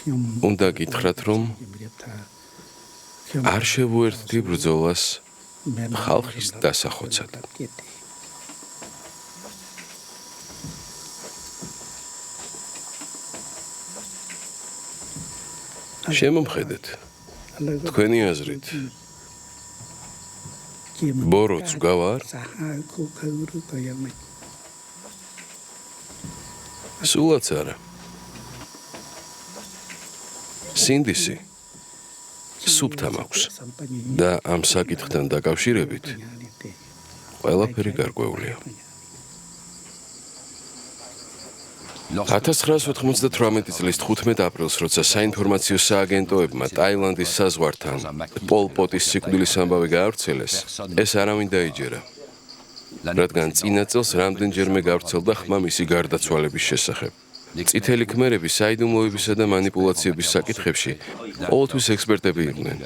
უნდა გითხრათ, რომ არ შევუერთდი ბრძოლას ხალხის დასახოცად. შემომხედეთ, თქვენი აზრით, ბოროტს გავარ? სულაც არა. სინდისი სუფთა მაქვს და ამ საკითხთან დაკავშირებით ყველაფერი გარკვეულია. 1998 წლის 15 აპრილს, როცა საინფორმაციო სააგენტოებმა ტაილანდის საზღვართან პოლ პოტის სიკვდილის ამბავი გაავრცელეს, ეს არავინ დაიჯერა, რადგან წინა წელს რამდენჯერმე გავრცელდა ხმა მისი გარდაცვალების შესახებ. წითელი ქმერები საიდუმლოებისა და მანიპულაციების საკითხებში ყოველთვის ექსპერტები იყვნენ.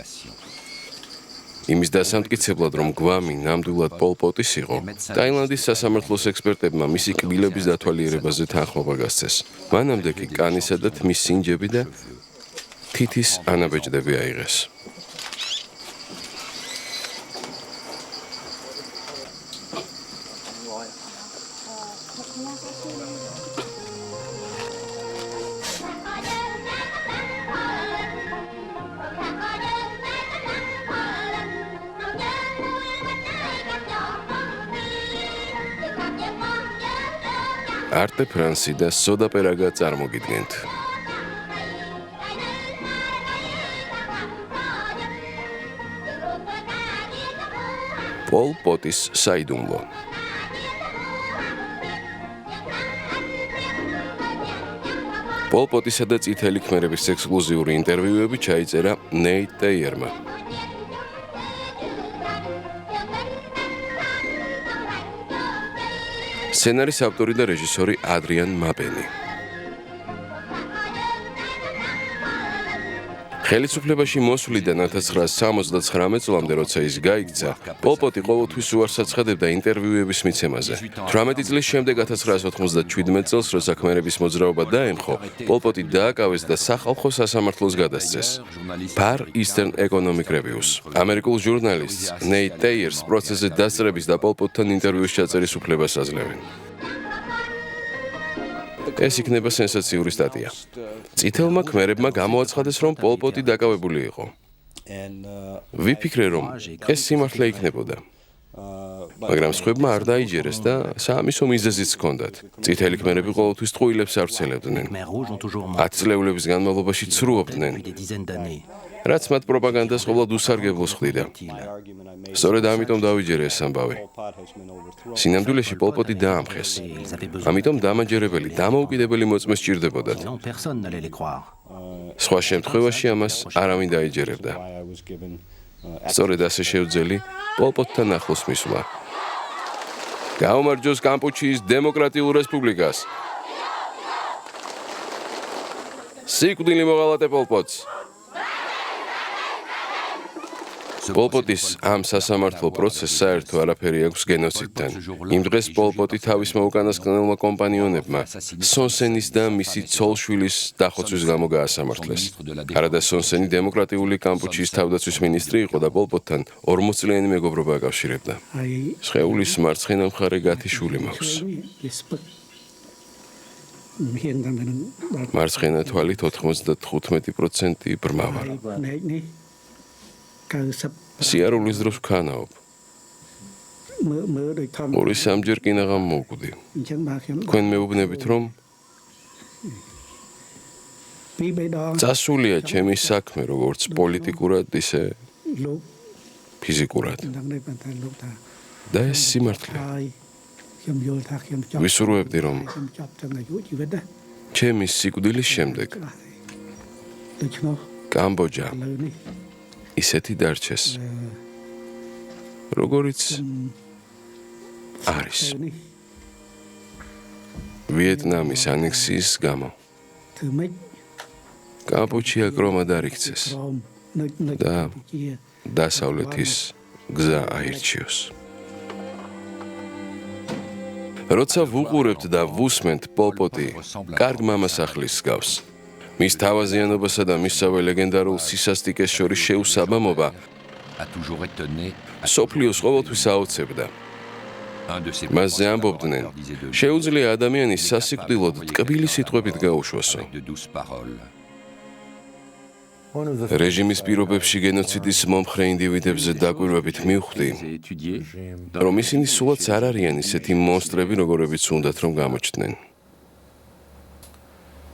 იმის დასამტკიცებლად, რომ გვამი ნამდვილად პოლ პოტის იყო, ტაილანდის სასამართლოს ექსპერტებმა მისი კბილების დათვალიერებაზე თანხმობა გასცეს. მანამდე კი კანისა და თმის სინჯები და თითის ანაბეჭდები აიღეს. არტე ფრანსი და სოდა პერაგა წარმოგიდგენთ. პოლ პოტის საიდუმლო. პოლ პოტისა და წითელი ქმერების ექსკლუზიური ინტერვიუები ჩაიწერა ნეიტ ტეიერმა. სცენარის ავტორი და რეჟისორი ადრიან მაპენი. ხელისუფლებაში მოსვლიდან 1979 წლამდე, როცა ის გაიქცა, პოლ პოტი ყოველთვის უარს აცხადებდა ინტერვიუების მიცემაზე. 18 წლის შემდეგ 1997 წელს, როცა ქმერების მოძრაობა დაემხო, პოლ პოტი დააკავეს და სახალხო სასამართლოს გადასცეს. Far Eastern Economic Reviews. ამერიკულ ჟურნალისტს ნეიტ ტეიერს პროცესზე დასწრების და პოლ პოტთან ინტერვიუს ჩაწერის უფლებას აძლევენ. ეს იქნება სენსაციური სტატია. წითელმა ქმერებმა გამოაცხადეს, რომ პოლ პოტი დაკავებული იყო. ვიფიქრე, რომ ეს სიმართლე იქნებოდა. მაგრამ სხვებმა არ დაიჯერეს და საამისო მიზეზიც ჰქონდათ. წითელი ქმერები ყოველთვის ტყუილებს ავრცელებდნენ. 10 წლეულების განმავლობაში ცრუობდნენ, რაც მათ პროპაგანდას ყოვლად უსარგებლოს ხდიდა. სწორედ ამიტომ დავიჯერე ეს ამბავი. სინამდვილეში პოლ პოტი დაამხეს. ამიტომ დამაჯერებელი, დამოუკიდებელი მოწმე სჭირდებოდათ. სხვა შემთხვევაში ამას არავინ დაიჯერებდა. სწორედ ასე შევძელი პოლ პოტთან ახლოს მისვლა. გაუმარჯოს კამპუჩიის დემოკრატიულ რესპუბლიკას. სიკვდილი მოღალატე პოლ პოტს. პოლ პოტის ამ სასამართლო პროცესს საერთო არაფერი აქვს გენოციდთან. იმ დღეს პოლ პოტი თავისმა უკანასკნელმა კომპანიონებმა სონსენის და მისი ცოლშვილის დახოცვის გამო გაასამართლეს. არადა სონსენი დემოკრატიული კამპუჩიის თავდაცვის მინისტრი იყო და პოლ პოტთან 40 წლიანი მეგობრობა აკავშირებდა. სხეულის მარცხენა მხარე გათიშული მაქვს. მარცხენა თვალით 95% ბრმა ვარ. სიარულის დროს ვქანაობ. 2-3 კინაღამ მოვკვდი. თქვენ მეუბნებით, რომ წასულია ჩემი საქმე როგორც პოლიტიკურად, ისე ფიზიკურად. და ეს სიმართლე. ვისურვებდი, რომ ჩემი სიკვდილის შემდეგ კამბოჯა ისეთი დარჩეს, როგორიც არის. ვიეტნამის ანექსიის გამო კამპუჩია კრომად არ იქცეს და დასავლეთის გზა აირჩიოს. როცა ვუყურებთ და ვუსმენთ პოლ პოტი კარგ მამასახლის გავს, მის თავაზიანობასა და მისსავე ლეგენდარულ სისასტიკეს შორის შეუსაბამობა სოფლიოს ყოველთვის აოცებდა. მასზე ამბობდნენ, შეუძლია ადამიანის სასიკვდილოდ ტკბილი სიტყვებით გაუშვასო. რეჟიმის პირობებში გენოციდის მომხრე ინდივიდებზე დაკვირვებით მივხვდი, რომ ისინი სულაც არ არიან ისეთი მონსტრები, როგორებიც უნდათ რომ გამოჩნდნენ.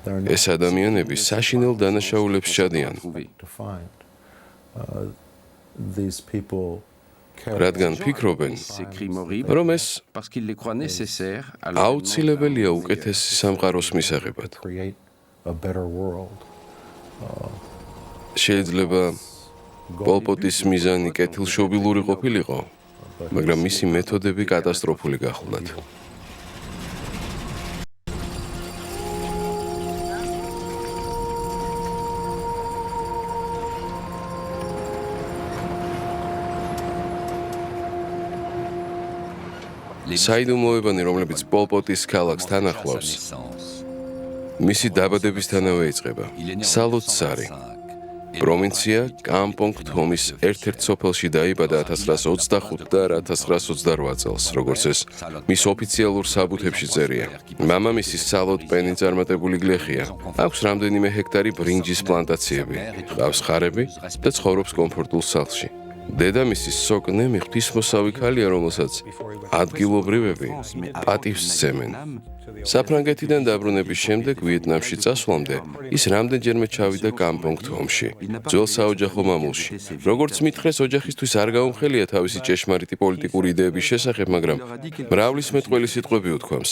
ეს ადამიანები საშინელ დანაშაულებს ჩადიან. რადგან ფიქრობენ, რომ ეს აუცილებელია უკეთესი სამყაროს მისაღებად. შეიძლება პოლ პოტის მიზანი კეთილშობილური ყოფილიყო, მაგრამ მისი მეთოდები კატასტროფული გახლდათ. საიდუმლოებანი, რომლებიც პოლ პოტის ქალაქს თანახლავს, მისი დაბადებისთანავე იწყება. სალოტსარი, პროვინცია კამპონგ-თომის ერთ-ერთ სოფელში დაიბადა 1925 და 1928 წელს, როგორც ეს მის ოფიციალურ საბუთებში წერია. მამამისი სალოტ პენი წარმატებული გლეხია. აქვს რამდენიმე ჰექტარი ბრინჯის პლანტაციები, ჰყავს ხარები და ცხოვრობს კომფორტულ სახლში. დედამისის სოკნემი ღვთისმოსავი ქალია, რომელსაც ადგილობრივები პატივს სცემენ. საფრანგეთიდან დაბრუნების შემდეგ ვიეტნამში წასვლამდე ის რამდენჯერმე ჩავიდა კამპონგ-თომში, ძველ საოჯახო მამულში. როგორც მითხრეს, ოჯახისთვის არ გაუმხელია თავისი ჭეშმარიტი პოლიტიკური იდეების შესახებ, მაგრამ მრავლის მეტყველი სიტყვები უთქვამს.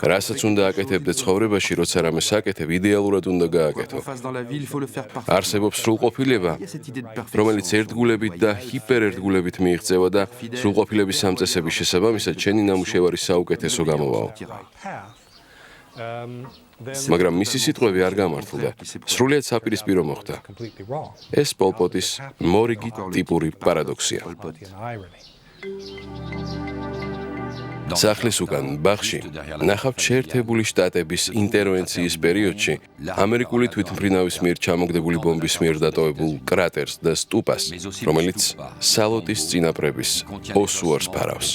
რასაც უნდა აკეთებდე ცხოვრებაში, როცა რამე საკეთებ, იდეალურად უნდა გააკეთო. არსებობს სრულყოფილება, რომელიც ერთგულებით და ჰიპერერთგულებით მიიღწევა და სრულყოფილების სამწესების შესაბამისად შენი ნამუშევარი საუკეთესო გამოვაო. მაგრამ მისი სიტყვები არ გამართლდა. სრულიად საპირისპირო მოხდა. ეს პოლ პოტის მორიგი ტიპური პარადოქსია. სახლის უკან ბაღში ნახავთ შეერთებული შტატების ინტერვენციის პერიოდში ამერიკული თვითმფრინავის მიერ ჩამოგდებული ბომბის მიერ დატოვებულ კრატერს და სტუპას, რომელიც სალოტის წინაპრების ოსუარს ფარავს.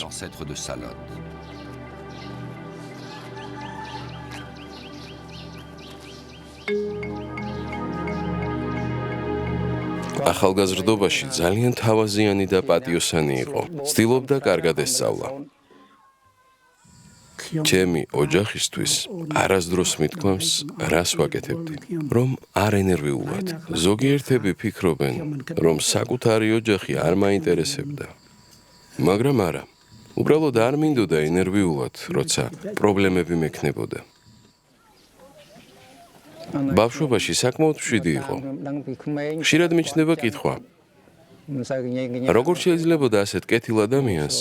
ახალგაზრდობაში ძალიან თავაზიანი და პატიოსანი იყო. ცდილობდა კარგად ესწავლა. ჩემი ოჯახისთვის არასდროს მithქვამს, რას ვაკეთებდი, რომ არ ენერვიულად. ზოგიერთები ფიქრობენ, რომ საკუთარი ოჯახი არ მაინტერესებდა. მაგრამ არა. უბრალოდ არ მინდოდა ენერვიულად, როცა პრობლემები მექნებოდა. ბავშვობაში საკმაოდ მშვიდი იყო. ხშირად მიჩნდება კითხვა, როგორ შეიძლებოდა ასეთ კეთილ ადამიანს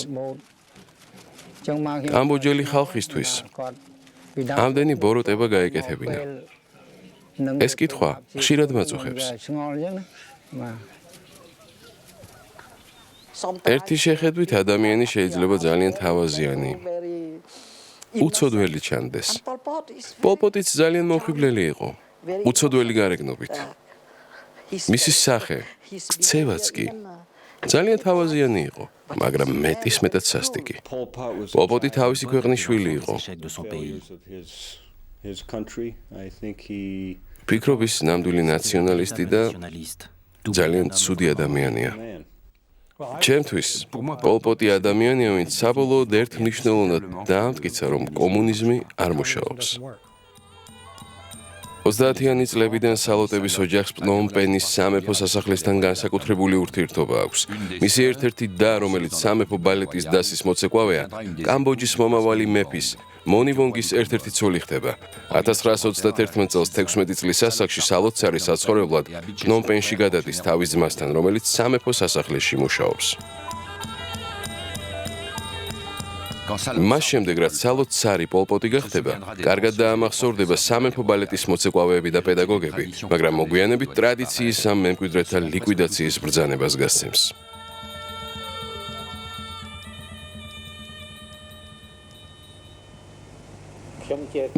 კამბოჯელი ხალხისთვის ამდენი ბოროტება გაეკეთებინა. ეს კითხვა ხშირად მაწუხებს. ერთი შეხედვით ადამიანი შეიძლება ძალიან თავაზიანი, უცოდველი ჩანდეს. პოლ პოტიც ძალიან მომხიბვლელი იყო, უცოდველი გარეგნობით. მისი სახე, ქცევაც კი ძალიან თავაზიანი იყო, მაგრამ მეტისმეტად სასტიკი. პოლ პოტი თავისი ქვეყნის შვილი იყო. ფიქრობის ნამდვილი ნაციონალისტი და ძალიან ცუდი ადამიანია. ჩემთვის პოლ პოტი ადამიანია, ვინც საბოლოოდ ერთ მნიშვნელოვნად დაამტკიცა, რომ კომუნიზმი არ მუშაობს. 30-იანი წლებიდან სალოტების ოჯახს პნომ-პენის სამეფო სასახლესთან განსაკუთრებული ურთიერთობა აქვს. მისი ერთ-ერთი და, რომელიც სამეფო ბალეტის დასის მოცეკვავეა, კამბოჯის მომავალი მეფის მონი ვონგის ერთ-ერთი ცოლი ხდება. 1931 წელს 16 წლის ასაკში სალოტსარი საცხოვრებლად პნომ-პენში გადადის თავის ძმასთან, რომელიც სამეფო სასახლეში მუშაობს. მას შემდეგ, რაც სალოტსარი პოლ პოტი გახდება, კარგად დაამახსოვრდება სამეფო ბალეტის მოცეკვავეები და პედაგოგები, მაგრამ მოგვიანებით ტრადიციის ამ მემკვიდრეთა ლიკვიდაციის ბრძანებას გასცემს.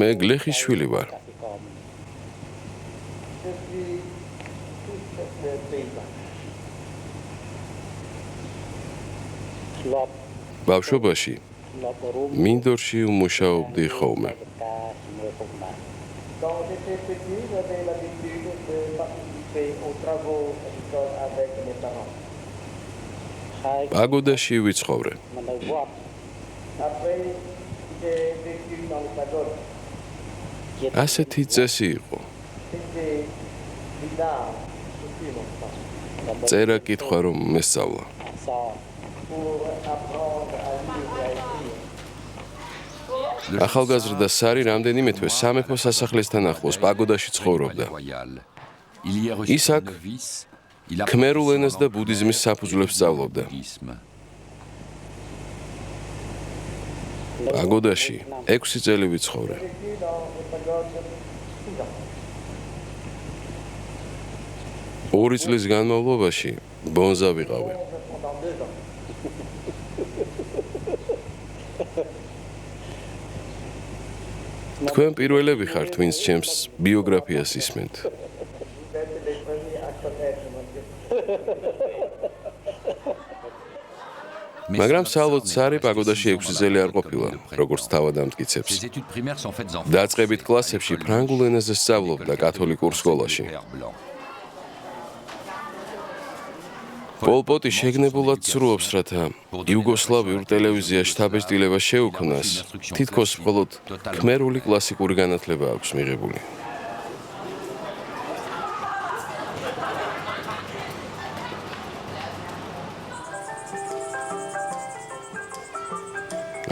მე გლეხის შვილი ვარ. ბავშვობაში მინდორში ვმუშაობდი ხოლმე. Quand j'étais petit, j'avais l'habitude de participer aux travaux agricoles avec mes parents. პაგოდაში ვიცხოვრე. Après, j'ai vécu dans le pagode. ასეთი წესი იყო. C'était bizarre, surtout longtemps. წერა კითხვა რომ მესწავლა. Pour apprendre à lire et à écrire. ახალგაზრდა სარი რამდენიმე თვე სამეფო სასახლესთან ახლოს პაგოდაში ცხოვრობდა. ის აქ ქმერულ ენას და ბუდიზმის საფუძვლებს სწავლობდა. პაგოდაში 6 წელი ვიცხოვრე. J'ai vécu dans le pagode 6 ans. 2 წლის განმავლობაში ბონზა ვიყავი. Pendant 2 ans. თქვენ პირველები ხართ, ვინც ჩემს ბიოგრაფიას ისმენთ. Vous êtes les premiers à connaître mon Dieu. მაგრამ სალოდ სარი პაგოდაში 6 წელი არ ყოფილა, როგორც თავად ამტკიცებს. დაწყებით კლასებში ფრანგულ ენაზე სწავლობდა კათოლიკურ სკოლაში. პოლ პოტი შეგნებულად ცრუობს, რათა იუგოსლავიურ ტელევიზიაში დაბეჭდილება შეუქმნას, თითქოს მხოლოდ ქმერული კლასიკური განათლება აქვს მიღებული.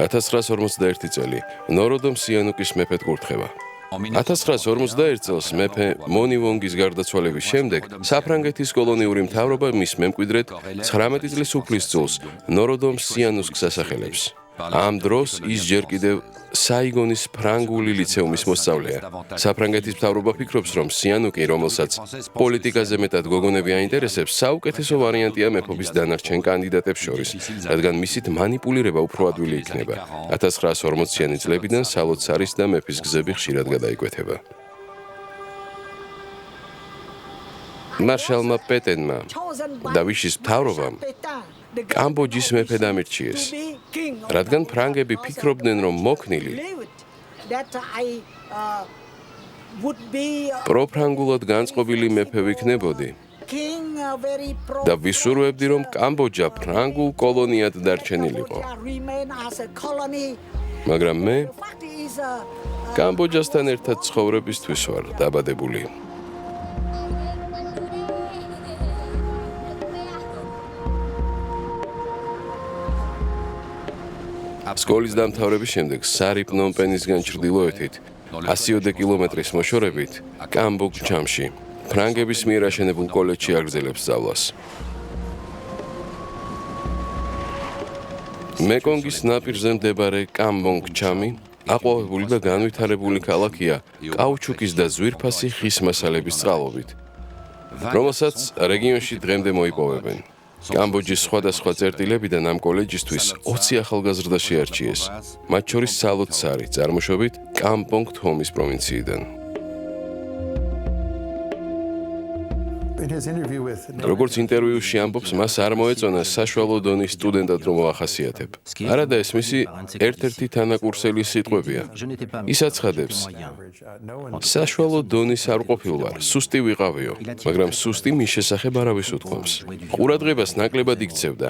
$1941 წელი ნოროდომ სიანუკის მეფედ კურთხევა. 1941 წელს მეფე მონივონგის გარდაცვალების შემდეგ საფრანგეთის კოლონიური მთავრობა მის მემკვიდრედ 19 წლის უფლისწულს ნოროდომ სიანუსკს ასახელებს. ამ დროს ის ჯერ კიდევ საიგონის ფრანგული ლიცეუმის მოსწავლეა. საფრანგეთის მთავრობა ფიქრობს, რომ სიანუკი, რომელსაც პოლიტიკაზე მეტად გოგონები აინტერესებს, საუკეთესო ვარიანტია მეფობის დანარჩენ კანდიდატებს შორის, რადგან მისით მანიპულირება უფრო ადვილი იქნება. 1940-იანი წლებიდან სალოდ სარის და მეფის გზები ხშირად გადაიკვეთება. მარშალმა პეტენმა დავიშის მთავრობამ კამბოჯის მეფედ ამირჩიეს, რადგან ფრანგები ფიქრობდნენ, რომ მოქნილი პროფრანგულად განწყობილი მეფე ვიქნებოდი და ვისურვებდი, რომ კამბოჯა ფრანგულ კოლონიად დარჩენილიყო. მაგრამ მე კამბოჯასთან ერთად ცხოვრებისთვის ვარ დაბადებული. სკოლის დამთავრების შემდეგ სარი პნომპენისგან ჩრდილოეთით 100 კილომეტრის მოშორებით კამბოგ-ჩამში ფრანგების მიერ აშენებულ კოლეჯში აგრძელებს სწავლას. მეკონგის ნაპირზე მდებარე კამბოგ-ჩამი აყვავებული და განვითარებული ქალაქია კაუჩუკის და ძვირფასი ხის მასალების წყალობით, რომელსაც რეგიონში დღემდე მოიპოვებენ. კამბოჯის სხვადასხვა წერტილებიდან ამ კოლეჯისთვის 20 ახალგაზრდა შეარჩიეს, მათ შორის სალოდ სარი, წარმოშობით კამპონგ-თომის პროვინციიდან. როგორც ინტერვიუში ამბობს, მას არ მოეწონა საშუალო დონის სტუდენტად რომ მოახასიათებ. არადა ეს მისი ერთ-ერთი თანაკურსელი სიტყვებია. ის აცხადებს, საშუალო დონის არ ყოფილ ვარ, სუსტი ვიყავიო, მაგრამ სუსტი მის შესახებ არავის უთქვამს. ყურადღებას ნაკლებად იქცევდა.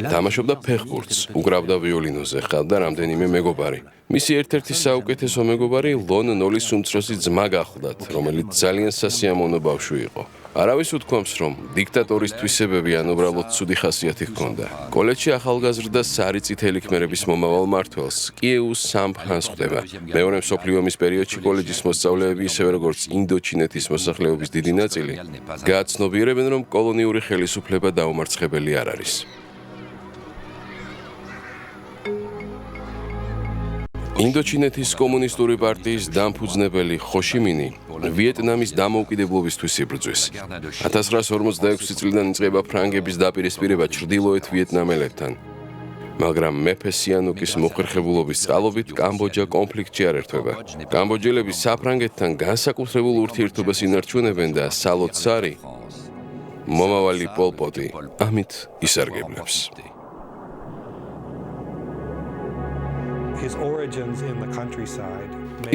თამაშობდა ფეხბურთს, უკრავდა ვიოლინოზე, ჰყავდა რამდენიმე მეგობარი. მისი ერთ-ერთი საუკეთესო მეგობარი ლონ ნოლის უმცროსი ძმა გახლდათ, რომელიც ძალიან სასიამოვნო ბავშვი იყო. არავის უთქვამს, რომ დიქტატორის თვისებები ან უბრალოდ ცუდი ხასიათი ჰქონდა. კოლეჯში ახალგაზრდა სარი წითელი ქმერების მომავალ მმართველს კიეუს სამფხანს ხვდება. მეორე მსოფლიო ომის პერიოდში კოლეჯის მოსწავლეები, ისევე როგორც ინდოჩინეთის მოსახლეობის დიდი ნაწილი, გააცნობიერებენ, რომ კოლონიური ხელისუფლება დაუმარცხებელი არ არის. ინდოჩინეთის კომუნისტური პარტიის დამფუძნებელი ხოშიმინი ვიეტნამის დამოუკიდებლობისთვის იბრძვის. 1946 წლიდან იწყება ფრანგების დაპირისპირება ჩრდილოეთ ვიეტნამელებთან. მაგრამ მეფე სიანუკის მოხერხებულობის წყალობით კამბოჯა კონფლიქტში არ ერთვება. კამბოჯელები საფრანგეთთან განსაკუთრებულ ურთიერთობას ინარჩუნებენ და სალოცარი მომავალი პოლ პოტი ამით ისარგებლებს.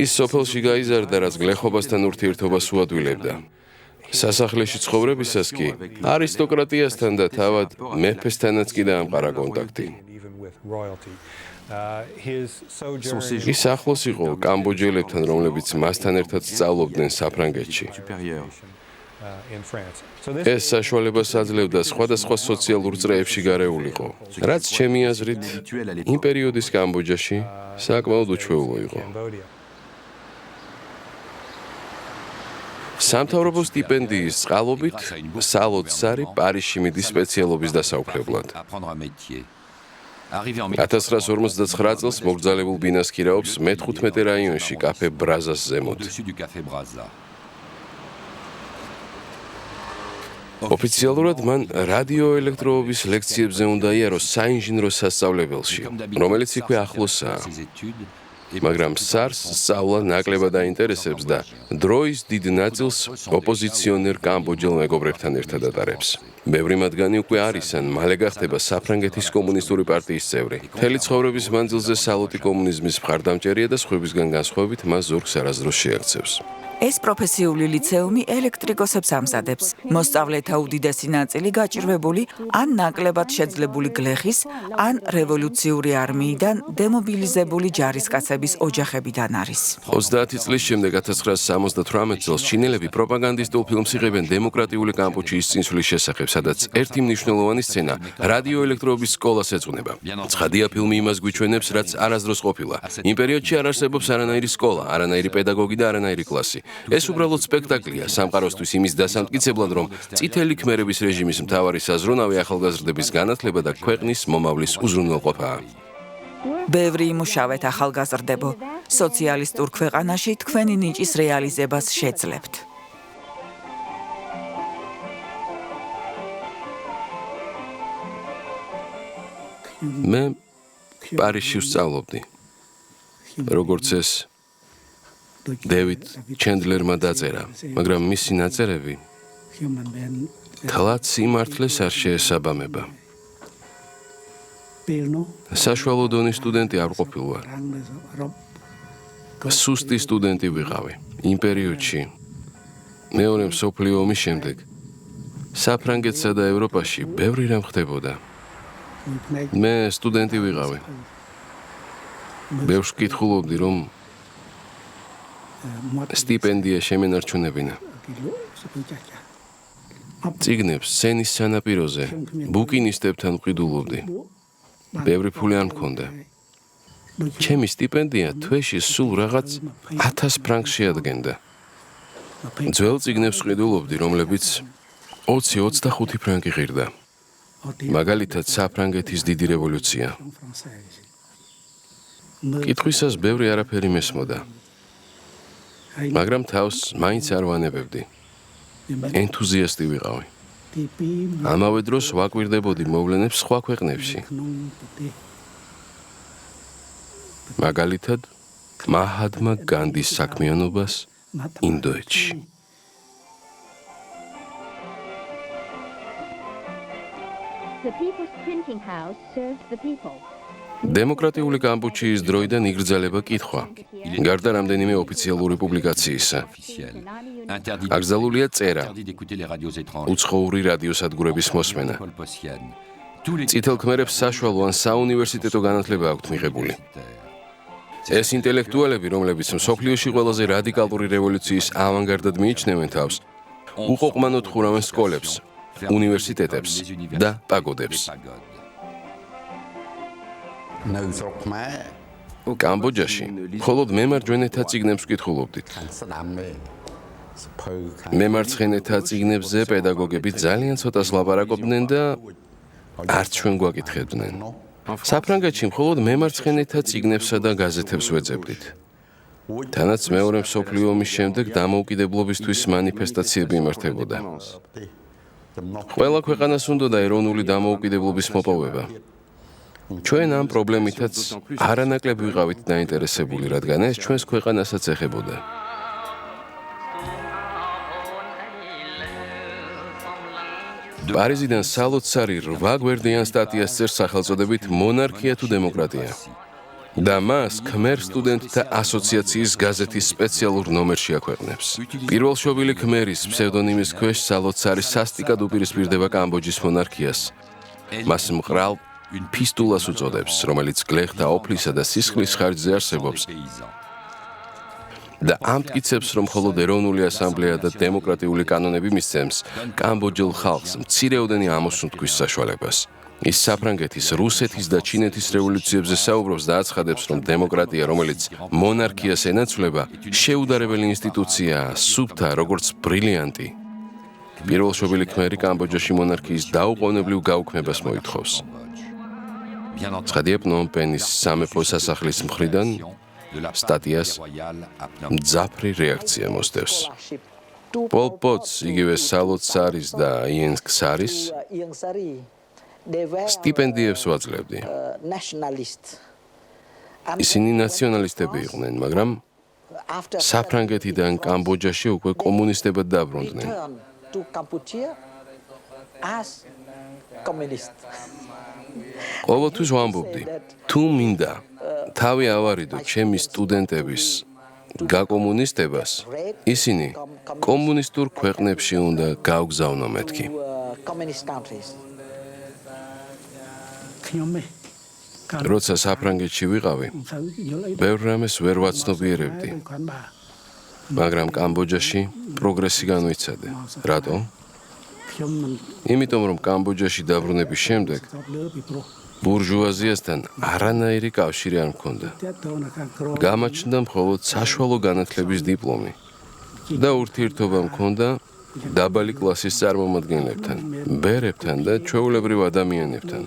ის სოფელში გაიზარდა, რაც გლეხობასთან ურთიერთობას უადვილებდა. სასახლეში ცხოვრებისას კი არისტოკრატიასთან და თავად მეფესთანაც კი დაამყარა კონტაქტი. ის ახლოს იყო კამბოჯელებთან, რომლებიც მასთან ერთად სწავლობდნენ საფრანგეთში. ეს საშუალებას აძლევდა სხვადასხვა სოციალურ წრეებში გარეულიყო, რაც ჩემი აზრით იმ პერიოდის კამბოჯაში საკმაოდ უჩვეულო იყო. სამთავრობო სტიპენდიის წყალობით სალოცარი პარიზში მიდის სპეციალობის დასაუფლებლად. 1959 წელს მოგზალებულ ბინას ქირაობს მე-15 რაიონში კაფე ბრაზას ზემოთ. ოფიციალურად მან რადიოელექტროობის ლექციებზე უნდა იაროს საინჟინრო სასწავლებელში, რომელიც იქვე ახლოსაა. მაგრამ SARS სწავლა ნაკლებად აინტერესებს და დროის დიდ ნაწილს ოპოზიციონერ კამბოჯელ მეგობრებთან ერთად ატარებს. ბევრი მათგანი უკვე არის ან მალე გახდება საფრანგეთის კომუნისტური პარტიის წევრი. მთელი ცხოვრების მანძილზე სალოტი კომუნიზმის მხარდამჭერია და სხვებისგან განსხვავებით მას ზურგს არასდროს შეაქცევს. ეს პროფესიული ლიცეუმი ელექტრიკოსებს ამზადებს. მოსწავლეთა უდიდესი ნაწილი გაჭირვებული ან ნაკლებად შეძლებული გლეხის, ან რევოლუციური არმიიდან დემობილიზებული ჯარისკაცების ოჯახებიდან არის. 30 წლის შემდეგ 1978 წელს ჩინელები პროპაგანდისტულ ფილმს იღებენ დემოკრატიული კამპუჩიის წინსვლის შესახებ, სადაც ერთი მნიშვნელოვანი სცენა რადიოელექტროობის სკოლას ეძღვნება. ცხადია, ფილმი იმას გვიჩვენებს, რაც არასდროს ყოფილა. იმ პერიოდში არ არსებობს არანაირი სკოლა, არანაირი პედაგოგი და არანაირი კლასი. ეს უბრალოდ სპექტაკლია სამყაროსთვის იმის დასამტკიცებლად, რომ წითელი ქმერების რეჟიმის მთავარი საზრუნავი ახალგაზრდების განათლება და ქვეყნის მომავლის უზრუნველყოფაა. ბევრი იმუშავეთ ახალგაზრდებო, სოციალისტურ ქვეყანაში თქვენი ნიჭის რეალიზებას შეძლებთ. მე პარიზში ვსწავლობდი. როგორც ეს დევიდ ჩენდლერმა დაწერა, მაგრამ მისი ნაწერები თლად სიმართლეს არ შეესაბამება. საშუალო დონის სტუდენტი არ ყოფილვარ. სუსტი სტუდენტი ვიყავი. იმ პერიოდში, მეორე მსოფლიო ომის შემდეგ, საფრანგეთსა და ევროპაში ბევრი რამ ხდებოდა. მე სტუდენტი ვიყავი. ბევრს ვკითხულობდი, რომ სტიპენდია შემენარჩუნებინა. წიგნებს სცენის სანაპიროზე ბუკინისტებთან ვყიდულობდი. ბევრი ფული არ მქონდა. ჩემი სტიპენდია თვეში სულ რაღაც 1000 ფრანკს შეადგენდა. ძველ წიგნებს ვყიდულობდი, რომლებიც 20-25 ფრანკი ღირდა. მაგალითად, საფრანგეთის დიდი რევოლუცია. კითხვისას ბევრი არაფერი მესმოდა. მაგრამ თავს მაინც არ ვანებებდი. ენთუზიასტი ვიყავი. ამავე დროს ვაკვირდებოდი მოვლენებს სხვა ქვეყნებში. მაგალითად, მაჰადმა განდის საქმიანობას ინდოეთში. The People's Printing House serves the people. დემოკრატიული კამპუჩიის დროიდან იგრძელება კითხვა. გარდა რამდენიმე ოფიციალური პუბლიკაციისა. აკრძალულია წერა, უცხოური რადიოსადგურების მოსმენა. წითელ ქმერებს საშუალო ან საუნივერსიტეტო განათლება აქვთ მიღებული. ეს ინტელექტუალები, რომლებიც მსოფლიოში ყველაზე რადიკალური რევოლუციის ავანგარდად მიიჩნევენ თავს, უყოყმანოდ ხურავენ სკოლებს, უნივერსიტეტებს და პაგოდებს. კამბოჯაში მხოლოდ მემარჯვენეთა წიგნებს ვკითხულობდით. მემარცხენეთა წიგნებზე პედაგოგები ძალიან ცოტას ლაპარაკობდნენ და არც ჩვენ გვაკითხებდნენ. საფრანგეთში მხოლოდ მემარცხენეთა წიგნებსა და გაზეთებს ვეძებდით. თანაც მეორე მსოფლიო ომის შემდეგ დამოუკიდებლობისთვის მანიფესტაციები იმართებოდა. ყველა ქვეყანას უნდოდა ეროვნული დამოუკიდებლობის მოპოვება. ჩვენ ამ პრობლემითაც არანაკლებ ვიყავით დაინტერესებული, რადგან ეს ჩვენს ქვეყანასაც ეხებოდა. პარიზიდან სალოცარი 8 გვერდიან სტატიას წერს სახელწოდებით მონარქია თუ დემოკრატია. და მას ქმერ სტუდენტთა ასოციაციის გაზეთის სპეციალურ ნომერში აქვეყნებს. პირველშობილი ქმერის ფსევდონიმის ქვეშ სალოცარი სასტიკად უპირისპირდება კამბოჯის მონარქიას. მას მყრალ ფისტულას უწოდებს, რომელიც გლეხთა ოფლისა და სისხლის ხარჯზე არსებობს. და ამტკიცებს, რომ მხოლოდ ეროვნული ასამბლეა და დემოკრატიული კანონები მისცემს კამბოჯელ ხალხს მცირეოდენი ამოსუნთქვის საშუალებას. ის საფრანგეთის, რუსეთის და ჩინეთის რევოლუციებზე საუბრობს და აცხადებს, რომ დემოკრატია, რომელიც მონარქიას ენაცვლება, შეუდარებელი ინსტიტუციაა, სუფთა, როგორც ბრილიანტი. პირველშობილი ქმერი კამბოჯაში მონარქიის დაუყოვნებლივ გაუქმებას მოითხოვს. ცხადია, პნომპენის სამეფო სასახლის მხრიდან სტატიას მძაფრი რეაქცია მოსდევს. პოლ პოტს, იგივე სალოცარის და იენ ქსარის სტიპენდიებს ვაძლევდი. ისინი ნაციონალისტები იყვნენ, მაგრამ საფრანგეთიდან კამბოჯაში უკვე კომუნისტებად დაბრუნდნენ. ყოველთვის ვამბობდი, თუ მინდა თავი ავარიდო ჩემი სტუდენტების გაკომუნისტებას, ისინი კომუნისტურ ქვეყნებში უნდა გავგზავნო მეთქი. როცა საფრანგეთში ვიყავი, ბევრ რამეს ვერ ვაცნობიერებდი, მაგრამ კამბოჯაში პროგრესი განვიცადე. რატო? იმიტომ, რომ კამბოჯაში დაბრუნების შემდეგ ბურჟუაზიასთან არანაირი კავშირი არ მქონდა. გამაჩნდა მხოლოდ საშუალო განათლების დიპლომი და ურთიერთობა მქონდა დაბალი კლასის წარმომადგენლებთან, ბერებთან და ჩვეულებრივ ადამიანებთან.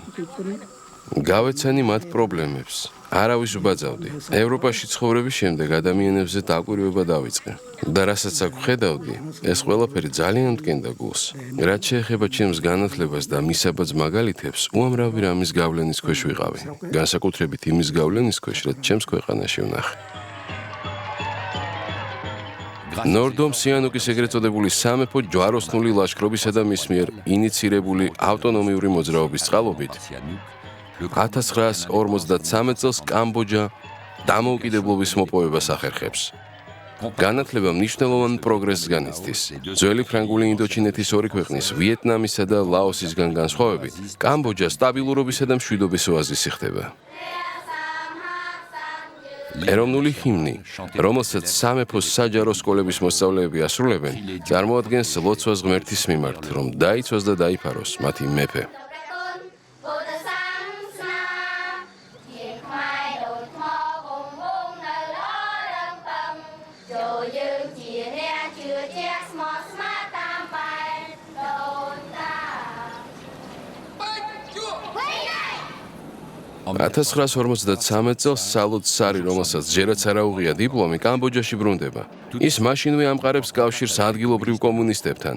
გავეცანი მათ პრობლემებს, არავის ვბაძავდი. ევროპაში ცხოვრების შემდეგ ადამიანებზე დაკვირვება დავიწყე. და რასაც აქ ვხედავდი, ეს ყველაფერი ძალიან მტკენდა გულს. რაც შეეხება ჩემს განათლებას და მისაბაძ მაგალითებს, უამრავი რამის გავლენის ქვეშ ვიყავი. განსაკუთრებით იმის გავლენის ქვეშ, რაც ჩემს ქვეყანაში ვნახე. ნორდომ სიანუკის ეგრეთ წოდებული სამეფო ჯვაროსნული ლაშქრობისა და მის მიერ ინიცირებული ავტონომიური მოძრაობის წყალობით 1953 წელს კამბოჯა დამოუკიდებლობის მოპოვებას ახერხებს. განათლება მნიშვნელოვან პროგრესს განიცდის. ძველი ფრანგული ინდოჩინეთის ორი ქვეყნის, ვიეტნამისა და ლაოსისგან განსხვავებით, კამბოჯა სტაბილურობისა და მშვიდობის ოაზისი ხდება. ეროვნული ჰიმნი, რომელსაც სამეფოს საჯარო სკოლების მოსწავლეები ასრულებენ, წარმოადგენს ლოცვას ღმერთის მიმართ, რომ დაიცვას და დაიფაროს მათი მეფე. On 1953 წელს სალოცარი, რომელსაც ჯერაც არ აუღია დიპლომი, კამბოჯაში ბრუნდება. ის მაშინვე ამყარებს კავშირს ადგილობრივ კომუნისტებთან.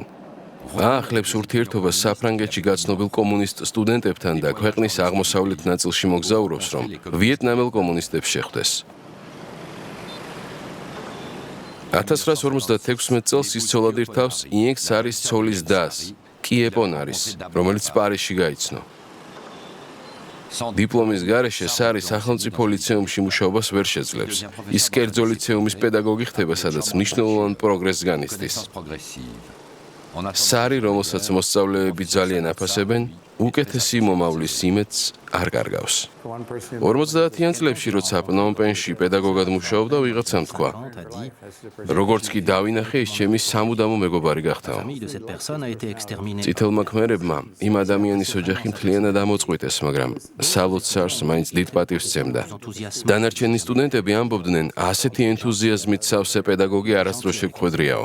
აახლებს ურთიერთობას საფრანგეთში გაცნობილ კომუნისტ სტუდენტებთან და ქვეყნის აღმოსავლეთ ნაწილში მოგზაურობს, რომ ვიეტნამელ კომუნისტებს შეხვდეს. 1956 წელს ის ცოლად ირთავს იენ ქსარის ცოლის დას, კიეპონარის, რომელიც პარიზში გაიცნო. დიპლომის გარეშე სარი სახელმწიფო ლიცეუმში მუშაობას ვერ შეძლებს. ის კერძო ლიცეუმის პედაგოგი ხდება, სადაც მნიშვნელოვან პროგრესს განიცდის. სარი, რომელსაც მოსწავლეები ძალიან აფასებენ, უკეთესი მომავლის იმედს არ კარგავს. 50-იან წლებში, როცა პნომპენში პედაგოგად მუშაობდა, ვიღაცამ თქვა: როგორც კი დავინახე, ის ჩემი სამუდამო მეგობარი გახდაო. წითელმა ქმერებმა იმ ადამიანის ოჯახი მთლიანად ამოწყვიტეს, მაგრამ სალოცარს მაინც დიდ პატივს სცემდა. დანარჩენი სტუდენტები ამბობდნენ, ასეთი ენთუზიაზმით სავსე პედაგოგი არასდროს შეგვხვედრიაო.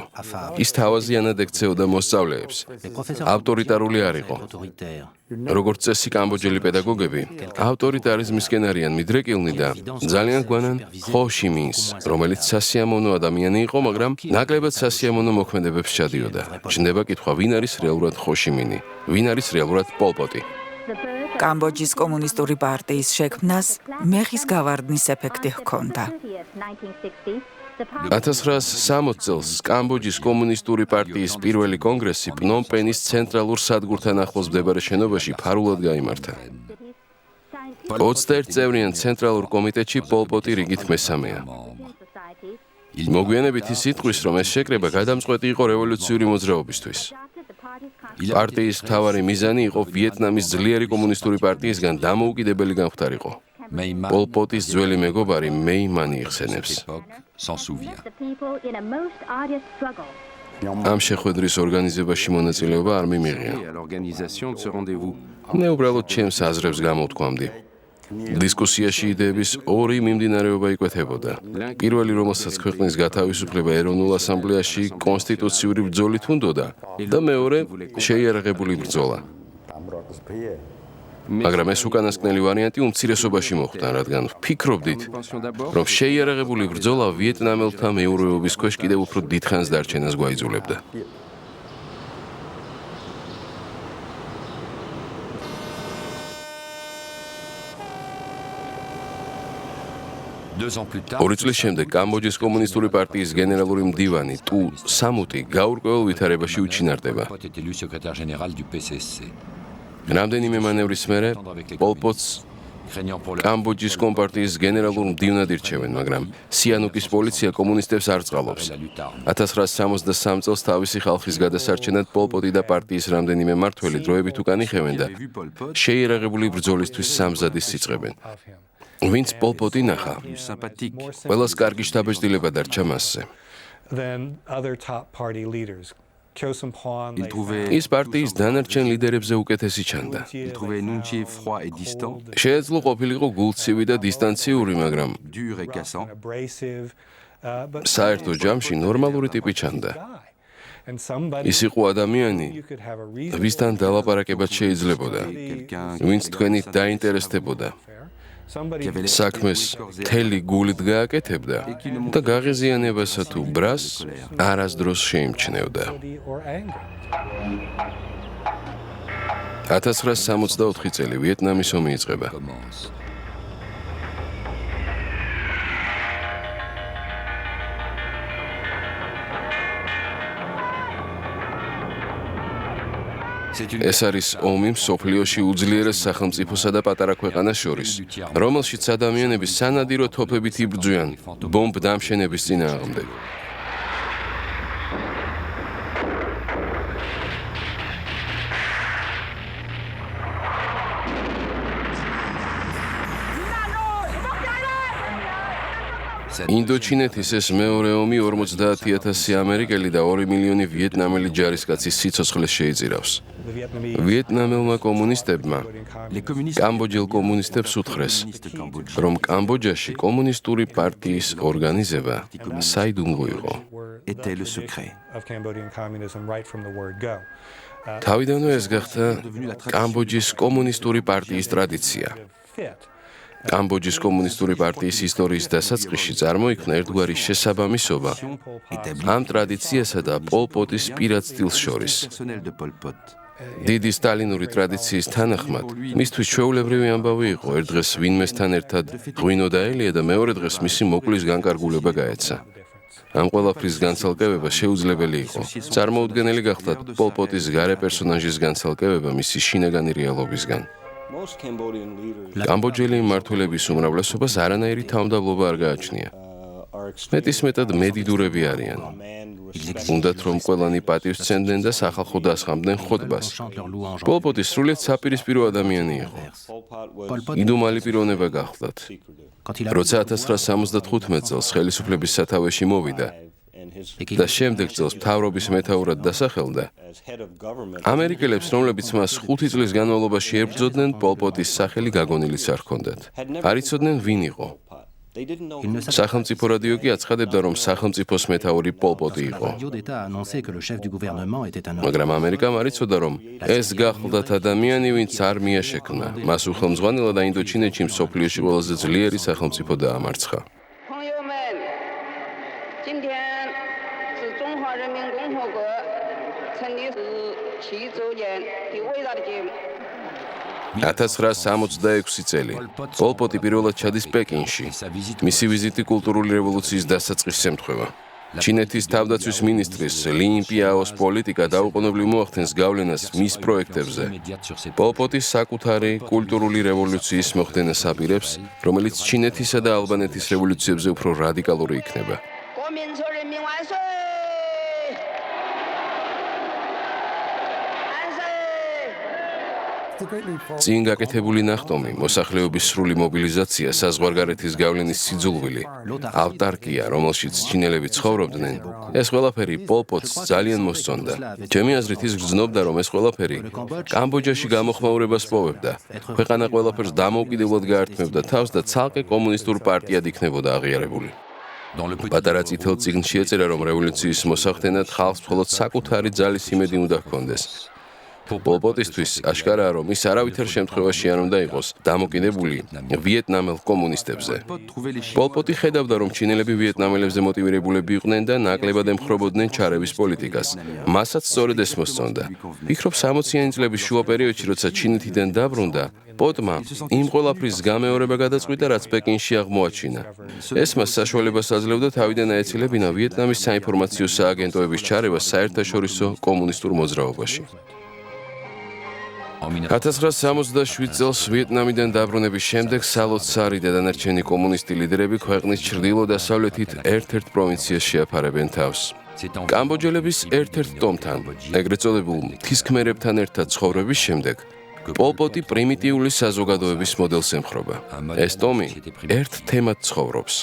ის თავაზიანად ექცეოდა მოსწავლეებს. ავტორიტარული არ იყო. როგორც წესი კამბოჯელი პედაგოგები, ავტორიტარიზმისკენ არიან მიდრეკილნი და ძალიან გვანან ხო ში მინს, რომელიც სასიამოვნო ადამიანი იყო, მაგრამ ნაკლებად სასიამოვნო მოქმედებებს ჩადიოდა. ჩნდება კითხვა, ვინ არის რეალურად ხო ში მინი, ვინ არის რეალურად პოლ პოტი. The bird კამბოჯის კომუნისტური პარტიის შექმნას მეხის გავარდნის ეფექტი ჰქონდა. 1960 წელს კამბოჯის კომუნისტური პარტიის პირველი კონგრესი პნომპენის ცენტრალურ სადგურთან ახლოს მდებარე შენობაში ფარულად გაიმართა. 21 წევრიან ცენტრალურ კომიტეტში პოლ პოტი რიგით მესამეა. მოგვიანებით ის იტყვის, რომ ეს შეკრება გადამწყვეტი იყო რევოლუციური მოძრაობისთვის. პარტიის მთავარი მიზანი იყო ვიეტნამის ძლიერი კომუნისტური პარტიისგან დამოუკიდებელი გამხდარიყო. პოლ პოტის ძველი მეგობარი მეი მანი იხსენებს. ამ შეხვედრის ორგანიზებაში მონაწილეობა არ მიმიღია. მე უბრალოდ ჩემს აზრებს გამოვთქვამდი. დისკუსიაში იდეების ორი მიმდინარეობა იკვეთებოდა. პირველი, რომელსაც ქვეყნის გათავისუფლება ეროვნულ ასამბლეაში კონსტიტუციური ბრძოლით უნდოდა და მეორე, შეიარაღებული ბრძოლა. მაგრამ ეს უკანასკნელი ვარიანტი უმცირესობაში მოხვდა, რადგან ვფიქრობდით, რომ შეიარაღებული ბრძოლა ვიეტნამელთა მეურვეობის ქვეშ კიდევ უფრო დიდხანს დარჩენას გვაიძულებდა. ორი წლის შემდეგ კამბოჯის კომუნისტური პარტიის გენერალური მდივანი ტუ სამუტი გაურკვეველ ვითარებაში უჩინარდება. რამდენიმე მანევრის მერე პოლ პოტს კამბოჯის კომპარტიის გენერალურ მდივნად ირჩევენ, მაგრამ სიანუკის პოლიცია კომუნისტებს არ წყალობს. 1963 წელს თავისი ხალხის გადასარჩენად პოლ პოტი და პარტიის რამდენიმე მმართველი დროებით უკან იხევენ და შეიარაღებული ბრძოლისთვის სამზადისს იწყებენ. ვინც პოლ პოტი ნახა, ყველას კარგი შთაბეჭდილება დარჩა მასზე. ის პარტიის დანარჩენ ლიდერებზე უკეთესი ჩანდა. შეეძლო ყოფილიყო გულცივი და დისტანციური, მაგრამ საერთო ჯამში ნორმალური ტიპი ჩანდა. ის იყო ადამიანი, ვისთან დალაპარაკებაც შეიძლებოდა, ვინც თქვენით დაინტერესდებოდა. საქმეს მთელი გულით გააკეთებდა და გაღიზიანებასა თუ ბრას არასდროს შეიმჩნევდა. 1964 წელი ვიეტნამის ომი იწყება. ეს არის ომი მსოფლიოში უძლიერეს სახელმწიფოსა და პატარა ქვეყანას შორის, რომელშიც ადამიანები სანადირო თოფებით იბრძვიან ბომბ დამშენების წინააღმდეგ. ინდოჩინეთის ეს მეორე ომი 50,000 ამერიკელი და 2 მილიონი ვიეტნამელი ჯარისკაცის სიცოცხლეს შეიწირავს. ვიეტნამელმა კომუნისტებმა კამბოჯელ კომუნისტებს უთხრეს, რომ კამბოჯაში კომუნისტური პარტიის ორგანიზება საიდუმლო იყო. თავიდანვე ეს გახდა კამბოჯის კომუნისტური პარტიის ტრადიცია. კამბოჯის კომუნისტური პარტიის ისტორიის დასაწყისში წარმოიქმნა ერთგვარი შესაბამისობა ამ ტრადიციასა და პოლ პოტის პირად სტილს შორის. დიდი სტალინური ტრადიციის თანახმად, მისთვის ჩვეულებრივი ამბავი იყო, ერთ დღეს ვინმესთან ერთად ღვინო დაელია და მეორე დღეს მისი მოკვლის განკარგულება გაეცა. ამ ყველაფრის განცალკევება შეუძლებელი იყო. წარმოუდგენელი გახდა პოლ პოტის გარე პერსონაჟის განცალკევება მისი შინაგანი რეალობისგან. კამბოჯელი მმართველების უმრავლესობას არანაირი თავმდაბლობა არ გააჩნია. მეტისმეტად მედიდურები არიან. უნდათ რომ ყველანი პატივს სცემდნენ და სახალხო დასხამდნენ ხოტბას. პოლ პოტი სრულიად საპირისპირო ადამიანი იყო. იდუმალი პიროვნება გახლდათ. როცა 1975 წელს ხელისუფლების სათავეში მოვიდა და შემდეგ წელს მთავრობის მეთაურად დასახელდა, ამერიკელებს, რომლებიც მას 5 წლის განმავლობაში ებრძოდნენ, პოლ პოტის სახელი გაგონილიც არ ჰქონდათ. არ იცოდნენ ვინ იყო. სახელმწიფო რადიო კი აცხადებდა, რომ სახელმწიფოს მეთაური პოლ პოტი იყო. მაგრამ ამერიკამ არ იცოდა, რომ ეს გახლდათ ადამიანი, ვინც არმია შექმნა. მას უხელმძღვანელად და ინდოჩინეთში მსოფლიოში ყველაზე ძლიერი სახელმწიფო დაამარცხა. 今天是中华人民共和国成立17周年的伟大的节目。1966 წელი. პოლ პოტი პირველად ჩადის პეკინში. მისი ვიზიტი კულტურული რევოლუციის დასაწყისს ემთხვევა. ჩინეთის თავდაცვის მინისტრის ლინ პიაოს პოლიტიკა დაუყოვნებლივ მოახდენს გავლენას მის პროექტებზე. პოლ პოტის საკუთარი კულტურული რევოლუციის მოხდენას აპირებს, რომელიც ჩინეთისა და ალბანეთის რევოლუციებზე უფრო რადიკალური იქნება. 国民族人民万岁！万岁！ წინ გაკეთებული ნახტომი, მოსახლეობის სრული მობილიზაცია, საზღვარგარეთის გავლენის სიძულვილი, ავტარკია, რომელშიც ჩინელები ცხოვრობდნენ, ეს ყველაფერი პოლ პოტს ძალიან მოსწონდა. ჩემი აზრით ის გრძნობდა, რომ ეს ყველაფერი კამბოჯაში გამოხმაურებას პოვებდა. ქვეყანა ყველაფერს დამოუკიდებლად გაართმევდა თავს და ცალკე კომუნისტურ პარტიად იქნებოდა აღიარებული. პატარა წითელ წიგნში ეწერა, რომ რევოლუციის მოსახდენად ხალხს მხოლოდ საკუთარი ძალის იმედი უნდა ჰქონდეს. პოლ პოტისთვის აშკარაა, რომ ის არავითარ შემთხვევაში არ უნდა იყოს დამოკიდებული ვიეტნამელ კომუნისტებზე. პოლ პოტი ხედავდა, რომ ჩინელები ვიეტნამელებზე მოტივირებულები იყვნენ და ნაკლებად ემხრობოდნენ ჩარევის პოლიტიკას. მასაც სწორედ ეს მოსწონდა. ვფიქრობ 60-იანი წლების შუა პერიოდში, როცა ჩინეთიდან დაბრუნდა, პოტმა იმ ყველაფრის გამეორება გადაწყვიტა, რაც პეკინში აღმოაჩინა. ეს მას საშუალებას აძლევდა თავიდან აეცილებინა ვიეტნამის საინფორმაციო სააგენტოების ჩარევა საერთაშორისო კომუნისტურ მოძრაობაში. 1967 წელს ვიეტნამიდან დაბრუნების შემდეგ სალოცარი და დანარჩენი კომუნისტი ლიდერები ქვეყნის ჩრდილო-დასავლეთით ერთ-ერთ პროვინციას შეაფარებენ თავს. კამბოჯელების ერთ-ერთ ტომთან, ეგრეთ წოდებულ მთისქმერებთან ერთად ცხოვრების შემდეგ, პოლ პოტი პრიმიტიული საზოგადოების მოდელს ემხრობა. ეს ტომი ერთ თემად ცხოვრობს.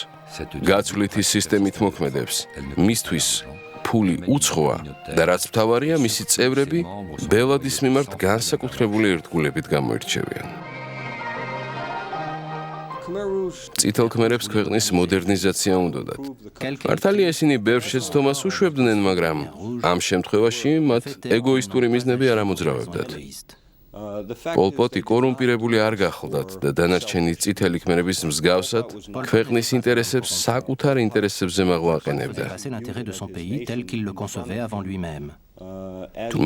გაცვლითი სისტემით მოქმედებს, მისთვის ფული უცხოა და რაც მთავარია, მისი წევრები ბელადის მიმართ განსაკუთრებული ერთგულებით გამოირჩევიან. წითელ ქმერებს ქვეყნის მოდერნიზაცია უნდოდათ. მართალია ისინი ბევრ შეცდომას უშვებდნენ, მაგრამ ამ შემთხვევაში მათ ეგოისტური მიზნები არ ამოძრავებდათ. პოლ პოტი კორუმპირებული არ გახლდათ და დანარჩენი წითელი ქმერების მსგავსად ქვეყნის ინტერესებს საკუთარ ინტერესებზე მაღვაყენებდა.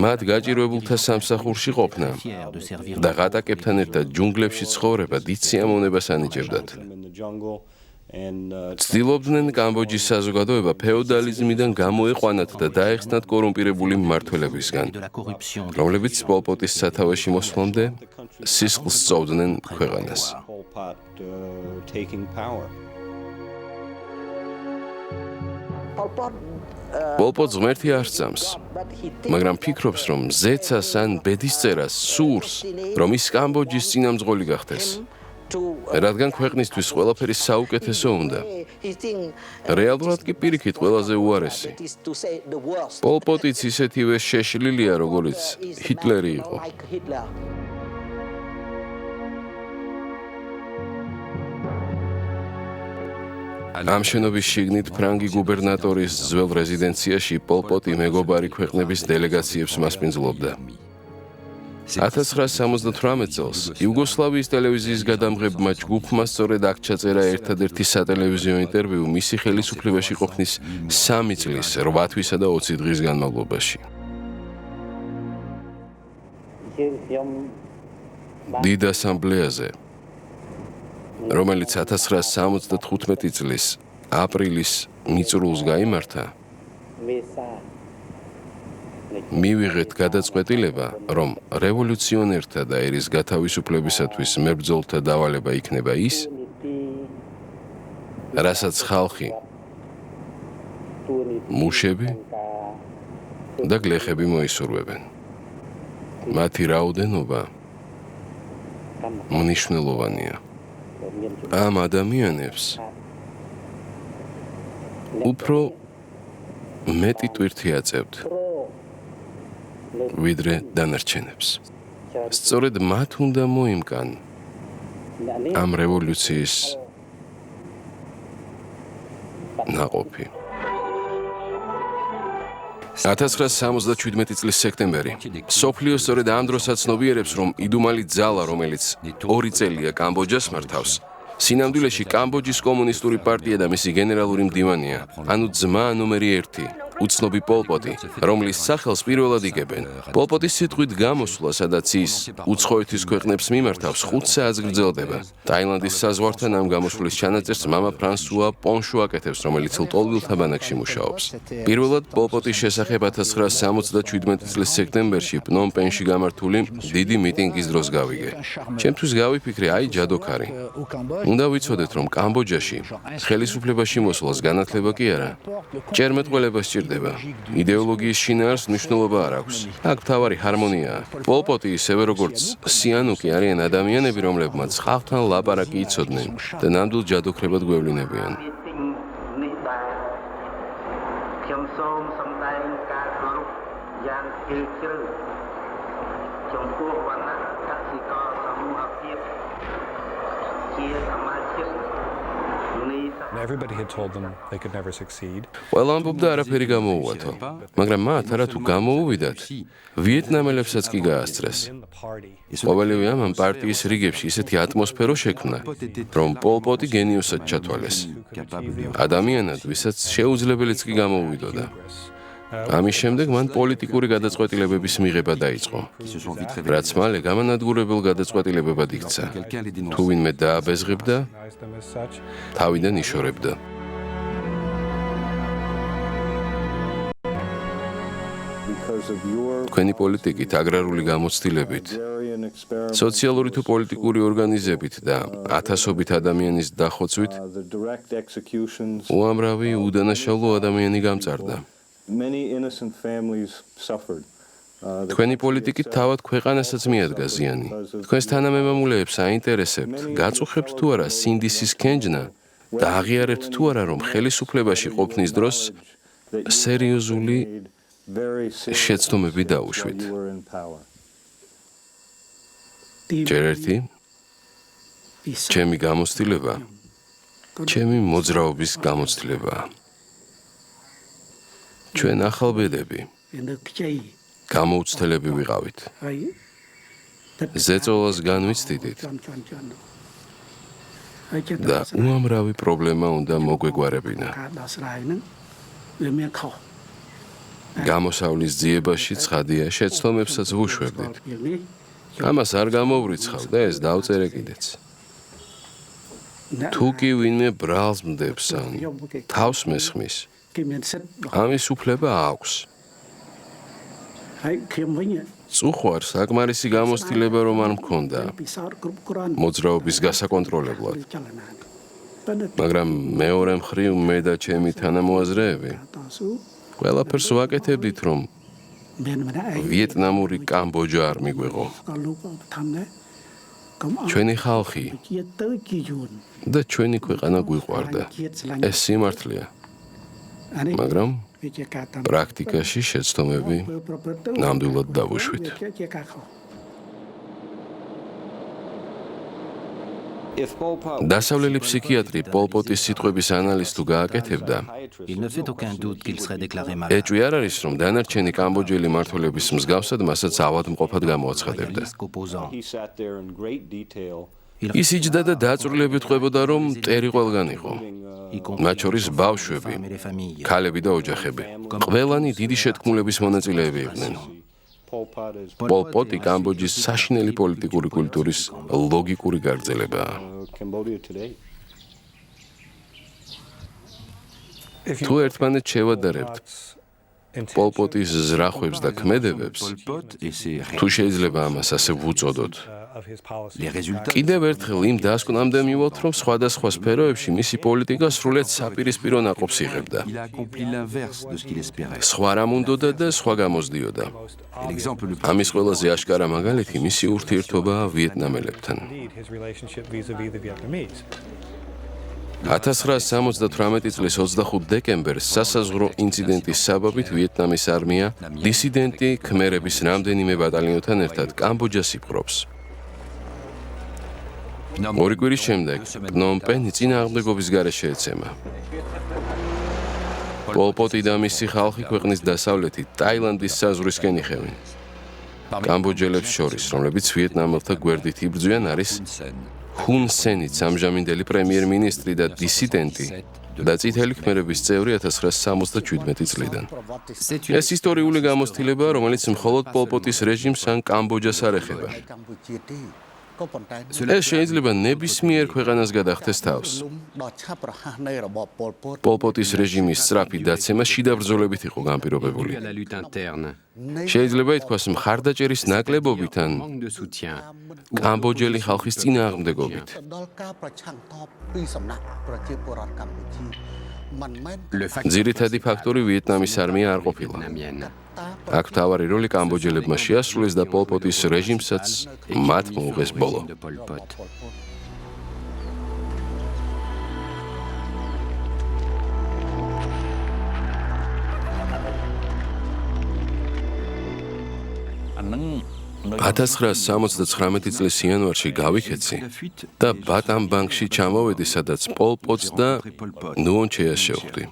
მათ გაჭირვებულთა სამსახურში ყოფნა და ღატაკებთან ერთად ჯუნგლებში ცხოვრება დიდ სიამოვნებას ანიჭებდათ. ცდილობდნენ კამბოჯის საზოგადოება ფეოდალიზმიდან გამოეყვანათ და დაეხსნათ კორუმპირებული მმართველებისგან, რომლებიც პოლ პოტის სათავეში მოსვლამდე სისხლს სწოვდნენ ქვეყანას. პოლ პოტს ღმერთი არ სწამს, მაგრამ ფიქრობს, რომ ზეცას ან ბედისწერას სურს, რომ ის კამბოჯის წინამძღოლი გახდეს. რადგან ქვეყნისთვის ყველაფერი საუკეთესო უნდა. რეალურად კი პირიქით ყველაზე უარესი. პოლ პოტიც ისეთივე შეშლილია, როგორც ჰიტლერი იყო. ამ შენობის შიგნით ფრანგი გუბერნატორის ძველ რეზიდენციაში პოლ პოტი მეგობარი ქვეყნების დელეგაციებს მასპინძლობდა. 1978 წელს იუგოსლავიის ტელევიზიის გადამღებმა ჯგუფმა სწორედ აქ ჩაწერა ერთადერთი სატელევიზიო ინტერვიუ მისი ხელისუფლებაში ყოფნის 3 წლის, 8 თვისა და 20 დღის განმავლობაში. დიდ ასამბლეაზე, რომელიც 1975 წლის აპრილის მიწურულს გაიმართა, მივიღეთ გადაწყვეტილება, რომ რევოლუციონერთა და ერის გათავისუფლებისათვის მებრძოლთა დავალება იქნება ის, რასაც ხალხი, მუშები და გლეხები მოისურვებენ. მათი რაოდენობა მნიშვნელოვანია. ამ ადამიანებს უფრო მეტი ტვირთი აწევთ, ვიდრე დანარჩენებს. სწორედ მათ უნდა მოიმკან ამ რევოლუციის ნაყოფი. 1977 წლის სექტემბერი. სოფლიო სწორედ ამ დროს აცნობიერებს, რომ იდუმალი ძალა, რომელიც 2 წელია კამბოჯას მართავს, სინამდვილეში კამბოჯის კომუნისტური პარტია და მისი გენერალური მდივანია, ანუ ძმა ნომერი 1, უცნობი პოლპოტი, რომლის სახელს პირველად იგებენ. პოლპოტის სიტყვით გამოსვლა, სადაც ის უცხოეთის ქვეყნებს მიმართავს 5 საათს გრძელდება. ტაილანდის საზღვართან ამ გამოსვლის ჩანაწერს მამა ფრანსუა პონშუ აკეთებს, რომელიც ლტოლვილთა ბანაკში მუშაობს. პირველად პოლპოტის შესახებ 1977 წლის სექტემბერში პნომპენში გამართული დიდი მიტინგის დროს გავიგე. ჩემთვის გავიფიქრე, აი ჯადოქარი. უნდა ვიცოდეთ, რომ კამბოჯაში ხელისუფლებაში მოსვლას განათლება კი არა. ჭერმეტყველება სჭირდება. იდეოლოგიის შინაარს მნიშვნელობა არ აქვს. აქ მთავარი ჰარმონიაა. პოლპოტი ისევე როგორც სიანუკი არიან ადამიანები, რომლებმაც ხალხთან ლაპარაკი იცოდნენ და ნამდვილ ჯადოქრებად გვევლინებიან. Everybody had told them they could never succeed. ყველა ამბობდა არაფერი გამოუვათო, მაგრამ მათ არათუ გამოუვიდათ, ვიეტნამელებსაც კი გაასწრეს. ყოველივე ამ პარტიის რიგებში ისეთი ატმოსფერო შექმნა, რომ პოლპოტი გენიოსად ჩათვალეს. ადამიანად, ვისაც შეუძლებელიც კი გამოუვიდოდა. ამის შემდეგ მან პოლიტიკური გადაწყვეტილებების მიღება დაიწყო, რაც მალე გამანადგურებელ გადაწყვეტილებებად იქცა. თუ ვინმე დააბეზღებდა, თავიდან იშორებდა. თქვენი პოლიტიკით, აგრარული გამოცდილებით, სოციალური თუ პოლიტიკური ორგანიზებით და ათასობით ადამიანის დახოცვით, უამრავი უდანაშაულო ადამიანი გამწარდა. თქვენი პოლიტიკით თავად ქვეყანასაც მიადგა ზიანი. თქვენს თანამემამულეებს აინტერესებთ, გაწუხებთ თუ არა სინდისის ქენჯნა და აღიარებთ თუ არა, რომ ხელისუფლებაში ყოფნის დროს სერიოზული შეცდომები დაუშვით. ჯერ ერთი, ჩემი გამოცდილება, ჩემი მოძრაობის გამოცდილებაა. ჩვენ ახალბედები გამოუცდელები ვიყავით. ზეწოლას განვიცდიდით და უამრავი პრობლემა უნდა მოგვეგვარებინა. გამოსავლის ძიებაში ცხადია, შეცდომებსაც ვუშვებდით. ამას არ გამოვრიცხავ და ეს დავწერე კიდეც. თუ კი ვინმე ბრალს მდებს ან თავს მესხმის, ამის უფლება აქვს. წუხვარ საკმარისი გამოცდილება რომ არ მქონდა მოძრაობის გასაკონტროლებლად. მაგრამ მეორე მხრივ მე და ჩემი თანამოაზრეები ყველაფერს ვაკეთებდით, რომ ვიეტნამური კამბოჯა არ მიგვეღო. ჩვენი ხალხი და ჩვენი ქვეყანა გვიყვარდა. ეს სიმართლეა. მაგრამ პრაქტიკაში შეცდომები ნამდვილად დავუშვით. დასავლელი ფსიქიატრი პოლპოტის სიტყვების ანალიზს თუ გააკეთებდა, ეჭვი არ არის, რომ დანარჩენი კამბოჯელი მმართველების მსგავსად მასაც ავადმყოფად გამოაცხადებდა. ის იჯდა და დაწვრილებით ყვებოდა, რომ მტერი ყველგან იყო. მათ შორის ბავშვები, ქალები და ოჯახები. ყველანი დიდი შეთქმულების მონაწილეები იყვნენ. პოლპოტი კამბოჯის საშინელი პოლიტიკური კულტურის ლოგიკური გაგრძელებაა. თუ ერთმანეთს შევადარებთ პოლპოტის ზრახვებს და ქმედებებს, თუ შეიძლება ამას ასე ვუწოდოთ, კიდევ ერთხელ იმ დასკვნამდე მივვალთ, რომ სხვადასხვა სფეროებში მისი პოლიტიკა სრულიად საპირისპირო ნაყოფს იღებდა. სხვა რამ უნდოდა და სხვა გამოსდიოდა. ამის ყველაზე აშკარა მაგალითი მისი ურთიერთობაა ვიეტნამელებთან. 1978 წლის 25 დეკემბერს სასაზღვრო ინციდენტის საბაბით ვიეტნამის არმია დისიდენტი ქმერების რამდენიმე ბატალიონთან ერთად კამბოჯას იპყრობს. ორი კვირის შემდეგ პნომპენი წინააღმდეგობის გარეშე ეცემა. პოლპოტი და მისი ხალხი ქვეყნის დასავლეთით ტაილანდის საზღვრისკენ იხევენ. კამბოჯელებს შორის, რომლებიც ვიეტნამელთა გვერდით იბრძვიან, არის ჰუნ სენიც, ამჟამინდელი პრემიერ-მინისტრი და დისიდენტი და წითელი ქმერების წევრი 1977 წლიდან. ეს ისტორიული გამოცდილებაა, რომელიც მხოლოდ პოლ პოტის რეჟიმს ან კამბოჯას არ ეხება. ეს შეიძლება ნებისმიერ ქვეყანას გადახდეს თავს. პოლ პოტის რეჟიმის სწრაფი დაცემა შიდა ბრძოლებით იყო განპირობებული. შეიძლება ითქვას მხარდაჭერის ნაკლებობით ან კამბოჯელი ხალხის წინააღმდეგობით. ძირითადი ფაქტორი ვიეტნამის არმია არ ყოფილა. აქ მთავარი როლი კამბოჯელებმა შეასრულეს და პოლ პოტის რეჟიმსაც მათ მოუღეს ბოლო. An 1979 წლის იანვარში გავიქეცი და ბატამ ბანკში ჩამოვედი, სადაც პოლ პოტს და ნუონ ჩეას შევხვდი.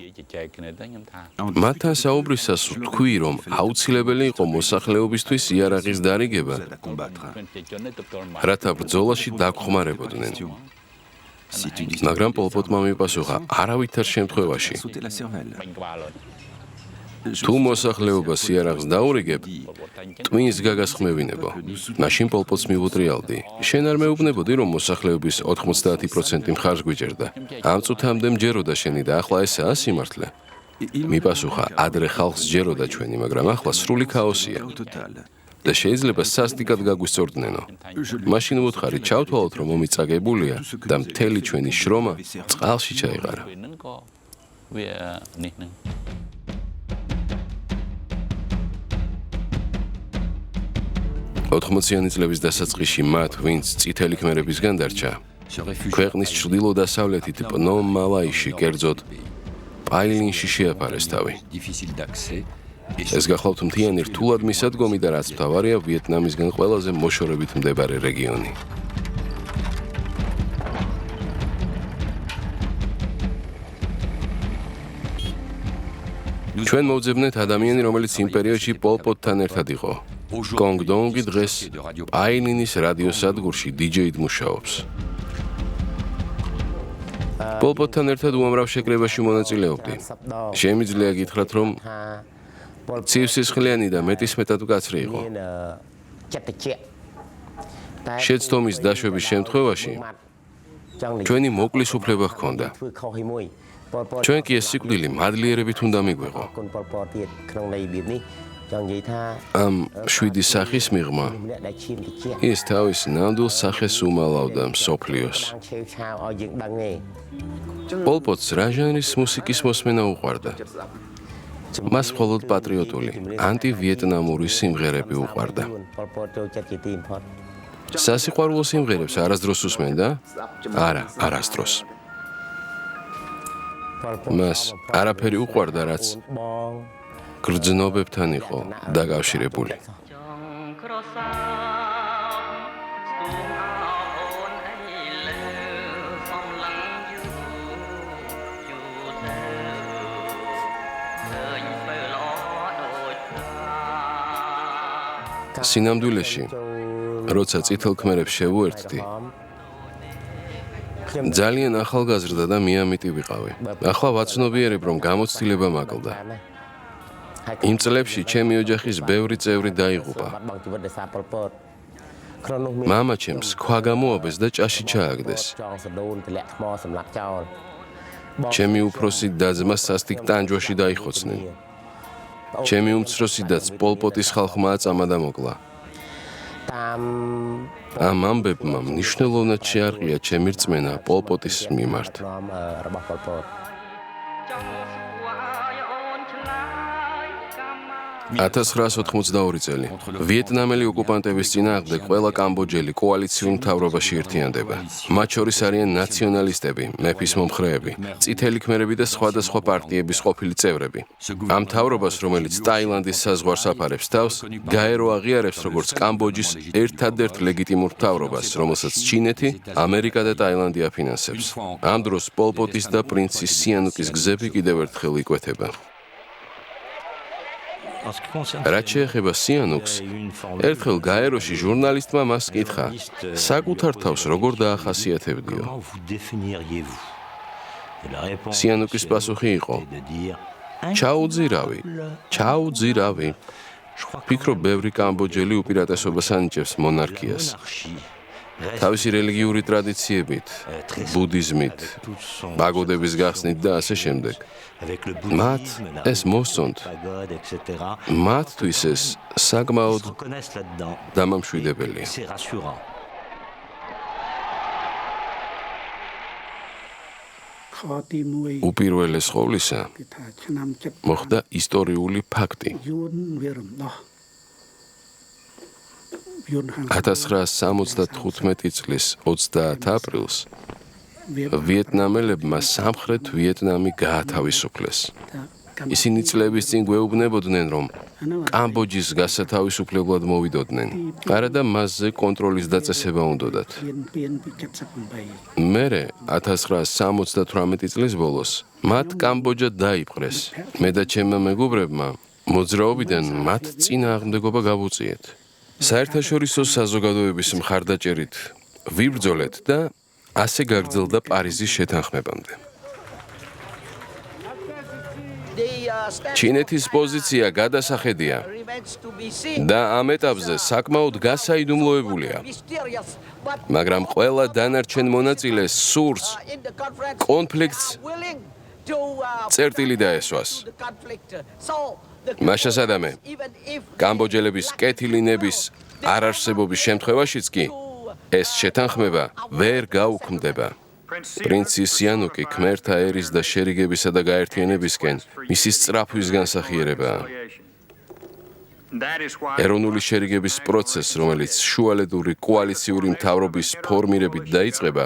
მათთან საუბრისას ვთქვი, რომ აუცილებელი იყო მოსახლეობისთვის იარაღის დარიგება, რათა ბრძოლაში დაგხმარებოდნენ. მაგრამ პოლ პოტმა მიპასუხა, არავითარ შემთხვევაში. თუ მოსახლეობას იარაღს დაურიგებ, ტვინს გაგასხმევინებო. მაშინ პოლ პოტს მივუტრიალდი. შენ არ მეუბნებოდი, რომ მოსახლეობის 90% მხარს გვიჭერდა. ამ წუთამდე მჯეროდა შენი და ახლა ესაა სიმართლე. მიპასუხა, ადრე ხალხს ჯეროდა ჩვენი, მაგრამ ახლა სრული ქაოსია. და შეიძლება სასტიკად გაგვისწორდნენო. მაშინ ვუთხარი, ჩავთვალოთ, რომ ომი წაგებულია და მთელი ჩვენი შრომა წყალში ჩაიყარა. 80-იანი წლების დასაწყისში მათ, ვინც წითელი ქმერებისგან დარჩა, ქვეყნის ჩრდილო-დასავლეთით პნომ მალაიში, კერძოდ პაილინში შეაფარეს თავი. ეს გახლავთ მთიანი რთულად მისადგომი და რაც მთავარია, ვიეტნამისგან ყველაზე მოშორებით მდებარე რეგიონი. ჩვენ მოვძებნეთ ადამიანი, რომელიც იმ პერიოდში პოლ პოტთან ერთად იყო. კონგ დონგი დღეს პაილინის რადიოსადგურში დიჯეიდ მუშაობს. პოლ პოტთან ერთად უამრავ შეკრებაში მონაწილეობდი. შემიძლია გითხრათ, რომ ცივსისხლიანი და მეტისმეტად მკაცრი იყო. შეცდომის დაშვების შემთხვევაში ჩვენი მოკლის უფლება ჰქონდა. ჩვენ კი ეს სიკვდილი მადლიერებით უნდა მიგვეღო. ამ 7 სახის მიღმა ის თავის ნამდვილ სახეს უმალავდა მსოფლიოს. პოლ პოტს რა ჟანრის მუსიკის მოსმენა უყვარდა? მას მხოლოდ პატრიოტული, ანტივიეტნამური სიმღერები უყვარდა. სასიყვარულო სიმღერებს არასდროს უსმენდა? არა, არასდროს. მას არაფერი უყვარდა, რაც გრძნობებთან იყო დაკავშირებული. სინამდვილეში, როცა წითელ ქმერებს შევუერთდი, ძალიან ახალგაზრდა და მიამიტი ვიყავი. ახლა ვაცნობიერებ, რომ გამოცდილება მაკლდა. იმ წლებში ჩემი ოჯახის ბევრი წევრი დაიღუპა. მამა ჩემს ქვა გამოაბეს და ჭაში ჩააგდეს. ჩემი უფროსი და-ძმა სასტიკ ტანჯვაში დაიხოცნენ. ჩემი უმცროსი დაც პოლ პოტის ხალხმა აწამა და მოკლა. ამ ამბებმა მნიშვნელოვნად შეარყია ჩემი რწმენა პოლ პოტის მიმართ. 1982 წელი. ვიეტნამელი ოკუპანტების წინააღმდეგ ყველა კამბოჯელი კოალიციურ მთავრობაში ერთიანდება. მათ შორის არიან ნაციონალისტები, მეფის მომხრეები, წითელი ქმერები და სხვადასხვა პარტიების ყოფილი წევრები. ამ მთავრობას, რომელიც ტაილანდის საზღვარს აფარებს თავს, გაერო აღიარებს როგორც კამბოჯის ერთადერთ ლეგიტიმურ მთავრობას, რომელსაც ჩინეთი, ამერიკა და ტაილანდი აფინანსებს. ამ დროს პოლ პოტის და პრინცი სიანუკის გზები კიდევ ერთხელ იკვეთება. რაც შეეხება სიანუქს, ერთხელ გაეროში ჟურნალისტმა მას კითხა, საკუთარ თავს როგორ დაახასიათებდიო. სიანუკის პასუხი იყო: ჩაუძირავი. ვფიქრობ, ბევრი კამბოჯელი უპირატესობას ანიჭებს მონარქიას. თავისი რელიგიური ტრადიციებით, ბუდიზმით, პაგოდების გახსნით და ასე შემდეგ. მათ ეს მოსწონთ. მათთვის ეს საკმაოდ დამამშვიდებელია. უპირველეს ყოვლისა მოხდა ისტორიული ფაქტი. 1975 წლის 30 აპრილს ვიეტნამელებმა სამხრეთ ვიეტნამი გაათავისუფლეს. ისინი წლების წინ გვეუბნებოდნენ, რომ კამბოჯის გასათავისუფლებლად მოვიდოდნენ. არადა მასზე კონტროლის დაწესება უნდოდათ. მერე 1978 წლის ბოლოს მათ კამბოჯა დაიპყრეს. მე და ჩემმა მეგობრებმა მოძრაობიდან მათ წინააღმდეგობა გავუწიეთ. საერთაშორისო საზოგადოების მხარდაჭერით ვიბრძოლეთ და ასე გაგრძელდა პარიზის შეთანხმებამდე. ჩინეთის პოზიცია გადასახედია და ამ ეტაპზე საკმაოდ გასაიდუმლოებულია. მაგრამ ყველა დანარჩენ მონაწილეს სურს კონფლიქტს წერტილი დაესვას. მაშასადამე, კამბოჯელების კეთილინების არარსებობის შემთხვევაშიც კი ეს შეთანხმება ვერ გაუქმდება. პრინცი სიანუკი ქმერთა ერის და შერიგებისა და გაერთიანებისკენ მისი სწრაფვის განსახიერებაა. ეროვნული შერიგების პროცესს, რომელიც შუალედური კოალიციური მთავრობის ფორმირებით დაიწყება,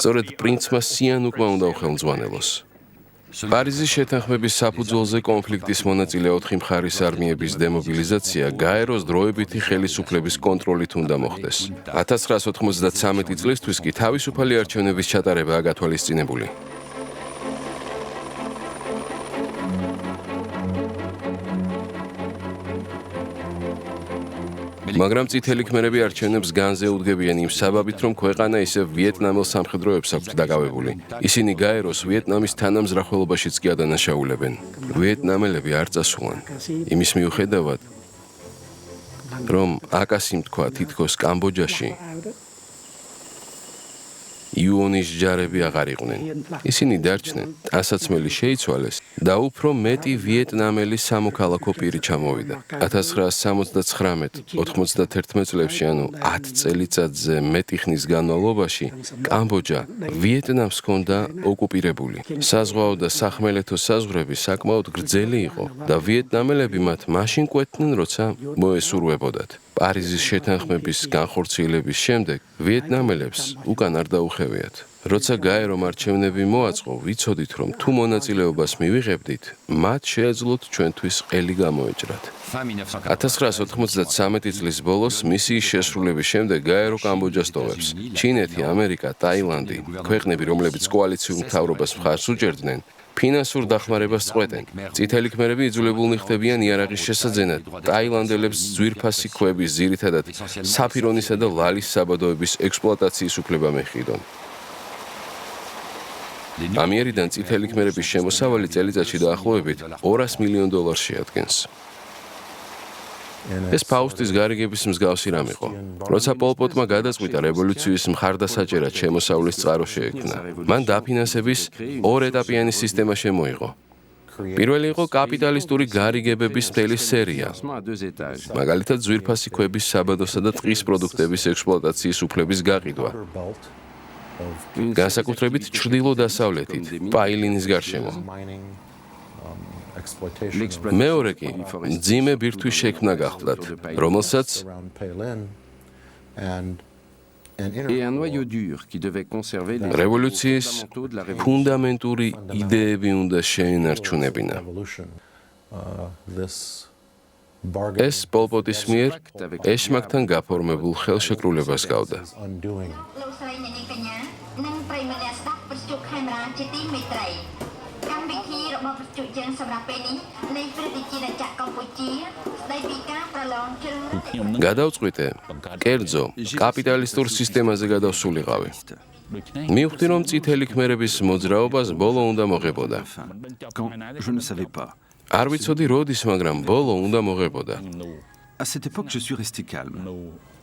სწორედ პრინცმა სიანუკმა უნდა უხელმძღვანელოს. პარიზის შეთანხმების საფუძველზე კონფლიქტის მონაწილე 4 მხარის არმიების დემობილიზაცია გაეროს დროებითი ხელისუფლების კონტროლით უნდა მოხდეს. 1993 წლისთვის კი თავისუფალი არჩევნების ჩატარებაა გათვალისწინებული. მაგრამ წითელი ქმერები არჩევნებს განზე უდგებიან იმ საბაბით, რომ ქვეყანა ისევ ვიეტნამელ სამხედროებს აქვთ დაკავებული. ისინი გაეროს ვიეტნამის თანამზრახველობაშიც კი ადანაშაულებენ. ვიეტნამელები არ წასულან. იმის მიუხედავად, რომ აკასიმ თქვა თითქოს კამბოჯაში იუონის ჯარები აღარ იყვნენ. ისინი დარჩნენ, ტანსაცმელი შეიცვალეს და უფრო მეტი ვიეტნამელი სამოქალაქო პირი ჩამოვიდა. 1979-91 წლებში, ანუ 10 წელიწადზე მეტი ხნის განმავლობაში, კამბოჯა ვიეტნამს ჰქონდა ოკუპირებული. საზღვაო და სახმელეთო საზღვრები საკმაოდ გრძელი იყო და ვიეტნამელები მათ მაშინ კვეთდნენ, როცა მოესურვებოდათ. პარიზის შეთანხმების განხორციელების შემდეგ ვიეტნამელებს უკან არ დაუხევიათ. როცა გაერომ არჩევნები მოაწყო, ვიცოდით, რომ თუ მონაწილეობას მივიღებდით, მათ შეეძლოთ ჩვენთვის ყელი გამოეჭრათ. 1993 წლის ბოლოს მისიის შესრულების შემდეგ გაერო კამბოჯას ტოვებს. ჩინეთი, ამერიკა, ტაილანდი, ქვეყნები, რომლებიც კოალიციურ მთავრობას მხარს უჭერდნენ, ფინანსურ დახმარებას წყვეტენ. წითელი ქმერები იძულებულნი ხდებიან იარაღის შესაძენად ტაილანდელებს ძვირფასი ქვების, ძირითადად საფირონისა და ლალის საბადოების ექსპლუატაციის უფლება მიჰყიდონ. ამიერიდან წითელი ქმერების შემოსავალი წელიწადში დაახლოებით $200 მილიონ შეადგენს. ეს ფაუსტის გარიგების მსგავსი რამ იყო. როცა პოლპოტმა გადაწყვიტა რევოლუციის მხარდასაჭერად შემოსავლის წყარო შეექმნა, მან დაფინანსების ორეტაპიანი სისტემა შემოიღო. პირველი იყო კაპიტალისტური გარიგებების მთელი სერია. მაგალითად, ძვირფასი ქვების საბადოსა და ტყის პროდუქტების ექსპლუატაციის უფლების გაყიდვა. განსაკუთრებით ჩრდილო-დასავლეთით, პაილინის გარშემო. მეორე კი მძიმე ბირთვის შექმნა გახლდათ, რომელსაც რევოლუციის ფუნდამენტური იდეები უნდა შეენარჩუნებინა. ეს პოლპოტის მიერ ეშმაკთან გაფორმებულ ხელშეკრულებას გავდა. გადავწყვიტე, კერძო, კაპიტალისტურ სისტემაზე გადავსულიყავი. მივხვდი, რომ წითელი ქმერების მოძრაობას ბოლო უნდა მოღებოდა. Quand je ne savais pas. არ ვიცოდი როდის, მაგრამ ბოლო უნდა მოღებოდა. À cette époque, je suis resté calme.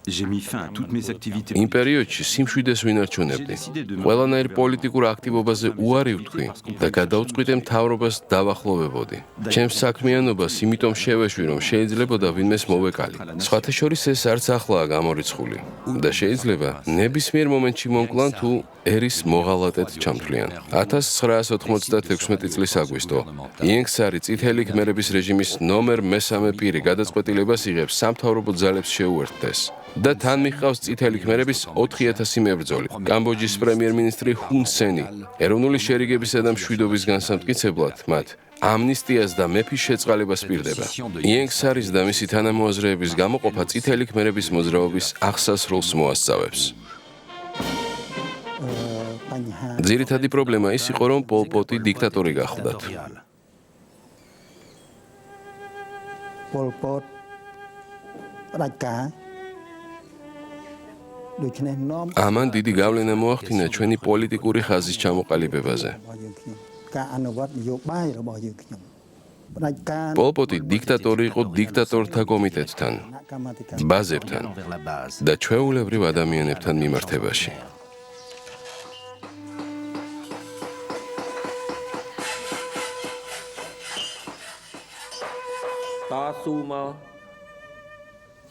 J'ai mis fin à toutes mes activités. იმ პერიოდში სიმშვიდეს ვინარჩუნებდი. ყველანაირ პოლიტიკურ აქტივობაზე უარი ვთქვი და გადავწყვიტე მთავრობას დავახლოვებოდი. ჩემს საქმიანობას იმიტომ შევეშვი, რომ შეიძლებოდა ვინმეს მოვეკალი. სხვათა შორის ეს არც ახლაა გამორიცხული და შეიძლება ნებისმიერ მომენტში მომკლან თუ ერის მოღალატედ ჩამთვლიან. 1996 წლის აგვისტო იენგსარი წითელი ქმერების რეჟიმის ნომერ მესამე პირი გადაწყვეტილებას იღებს სამთავრობო ძალებს შეუერთდეს. და თან მიჰყავს წითელი ქმერების 4000 მებრძოლი. კამბოჯის პრემიერ-მინისტრი ჰუნ სენი ეროვნული შერიგებისა და მშვიდობის განსამტკიცებლად მათ ამნისტიას და მეფის შეწყალებას პირდება. იენგსარის და მისი თანამოაზრეების გამოყოფა წითელი ქმერების მოძრაობის აღსასრულს მოასწავებს. ძირითადი პრობლემა ის იყო, რომ პოლ პოტი დიქტატორი გახლდათ. Pol Pot រ៉ាច់ការ ដូច្នេះនាំ ამან დიდი გავლენა მოახდინა ჩვენი პოლიტიკური ხაზის ჩამოყალიბებაზე. ការអនុវត្តនយោបាយរបស់យើងខ្ញុំផ្ដាច់ការ პოლ პოტი დიქტატორი იყო დიქტატორთა კომიტეტთან, គណៈកម្មាធិការ ბაზებთან და ჩვეულებრივ ადამიანებთან მიმართებაში.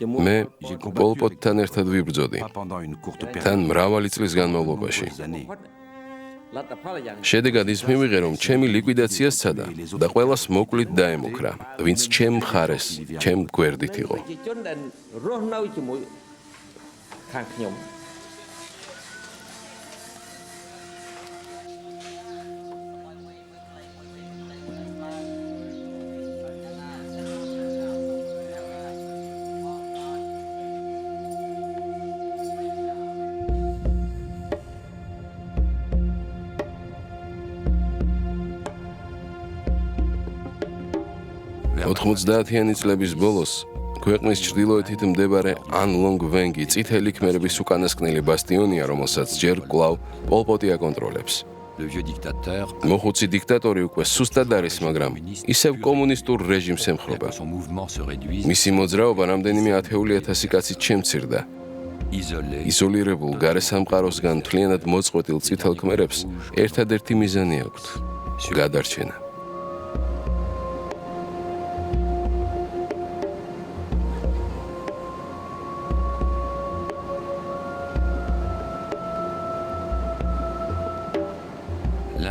მე პოლ პოტთან ერთად ვიბრძოდი. Pas pendant une courte თან période. მრავალი წლის განმავლობაში. Années. შედეგად ის მივიღე, რომ ჩემი ლიკვიდაცია სცადა და ყველას მოკლით დაემუქრა, ვინც ჩემ მხარეს, ჩემ გვერდით იყო. ოცდაათიანი წლების ბოლოს ქვეყნის ჩრდილოეთით მდებარე ანლონგ ვენგი წითელი ქმერების უკანასკნელი ბასტიონია, რომელსაც ჯერ კვლავ პოლ პოტი აკონტროლებს. Le vieux dictateur, მოხუცი დიქტატორი უკვე სუსტად არის, მაგრამ ისევ კომუნისტურ რეჟიმს ემხრობა. son mouvement se réduit, მისი მოძრაობა რამდენიმე 10,000 კაცით შემცირდა. isolé, იზოლირებულ გარე სამყაროსგან მთლიანად მოწყვეტილ წითელ ქმერებს ერთადერთი მიზანი აქვთ: გადარჩენა.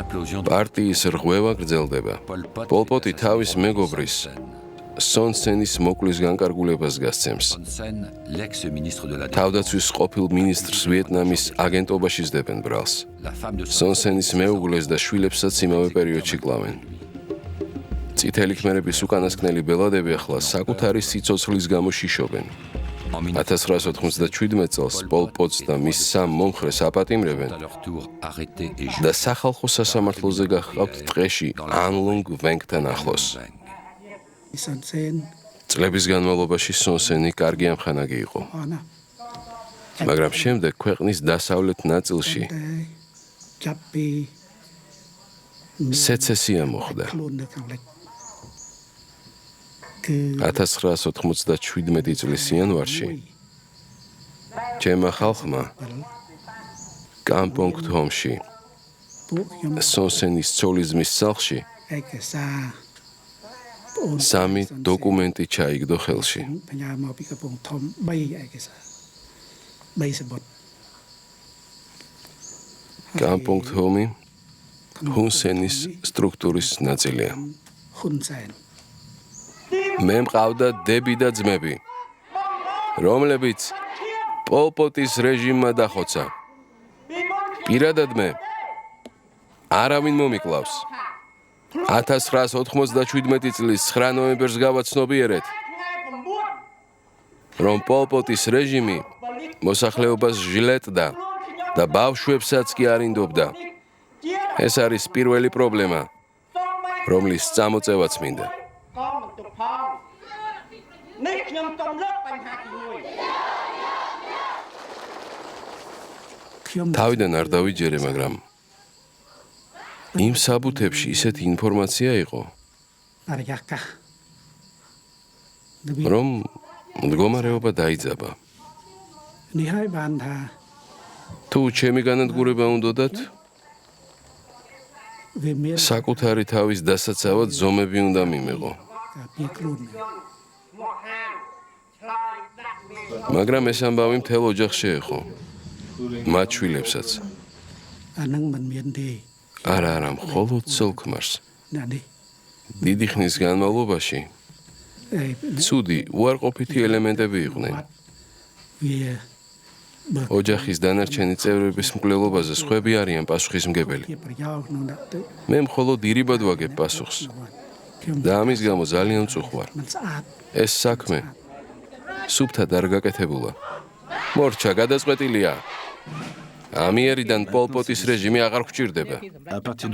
l'implosion de პარტიის რღვევა გრძელდება. პოლ პოტი თავის მეგობრის სონ სენის მოკვლის განკარგულებას გასცემს. Son Sen, l'ex-ministre de la თავდაცვის ყოფილ მინისტრს ვიეტნამის აგენტობაში სდებენ ბრალს. la femme de სონ სენის მეუღლეს და შვილებსაც იმავე პერიოდში კლავენ. წითელი ქმერების უკანასკნელი ბელადები ახლა საკუთარი სიცოცხლის გამო შიშობენ. en 1997 წელს პოლ პოტს და მის სამ მომხრეს აპატიმრებენ à leur tour arrêté et jugé. და სახალხო სასამართლოზე გახყავთ ტყეში ანლონგ ვენგთან ახლოს. សុនសេន წლების განმავლობაში სონ სენი კარგი ამხანაგი იყო, អណា მაგრამ შემდეგ ქვეყნის დასავლეთ ნაწილში តែចាប់ពី სეცესია მოხდა. ខ្លួននៅខាងលិចគឺ 1997 წლის იანვარში ჩემმა ხალხმა კამპონგ თომში ពួកខ្ញុំ სონ სენის ცოლიზმის სახლში ឯកសារបង სამი დოკუმენტი ჩაიგდო ხელში. ផ្ញើមកពីកំពង់ធំ3ឯកសារ3សបុត კამპონგ თომი ჰუნ სენის სტრუქტურის ნაწილია. ហ៊ុនសែន მე მყავდა დები და ძმები, რომლებიც პოლ პოტის რეჟიმმა დახოცა. პირადად მე არავინ მომიკლავს. 1997 წლის 9 ნოემბერს გავაცნობიერეთ, რომ პოლ პოტის რეჟიმი მოსახლეობას ჟლეტდა და ბავშვებსაც კი არინდობდა. ეს არის პირველი პრობლემა, რომლის წამოწევაც მინდა. នេះខ្ញុំសូមលើកបញ្ហាទី1 თავიდან არ დავიჯერე, მაგრამ იმ საბუთებში ისეთი ინფორმაცია იყო, რომ მდგომარეობა დაიძაბა. თუ ჩემი განადგურება უნდოდათ, საკუთარი თავის დასაცავად ზომები უნდა მიმეღო. მაგრამ ეს ამბავი მთელ ოჯახს შეეხო. მათ შვილებსაც. არა, მხოლოდ ცოლ-ქმარს. დიდი ხნის განმავლობაში ცუდი, უარყოფითი ელემენტები იყვნენ. ოჯახის დანარჩენი წევრების მკვლელობაზე სხვები არიან პასუხისმგებელი. მე მხოლოდ ირიბად ვაგებ პასუხს. და ამის გამო ძალიან მწუხვარ. ეს საქმე სუფთად არ გაკეთებულა. მორჩა გადაწყვეტილია. ამიერიდან პოლ პოტის რეჟიმი აღარ გვჭირდება.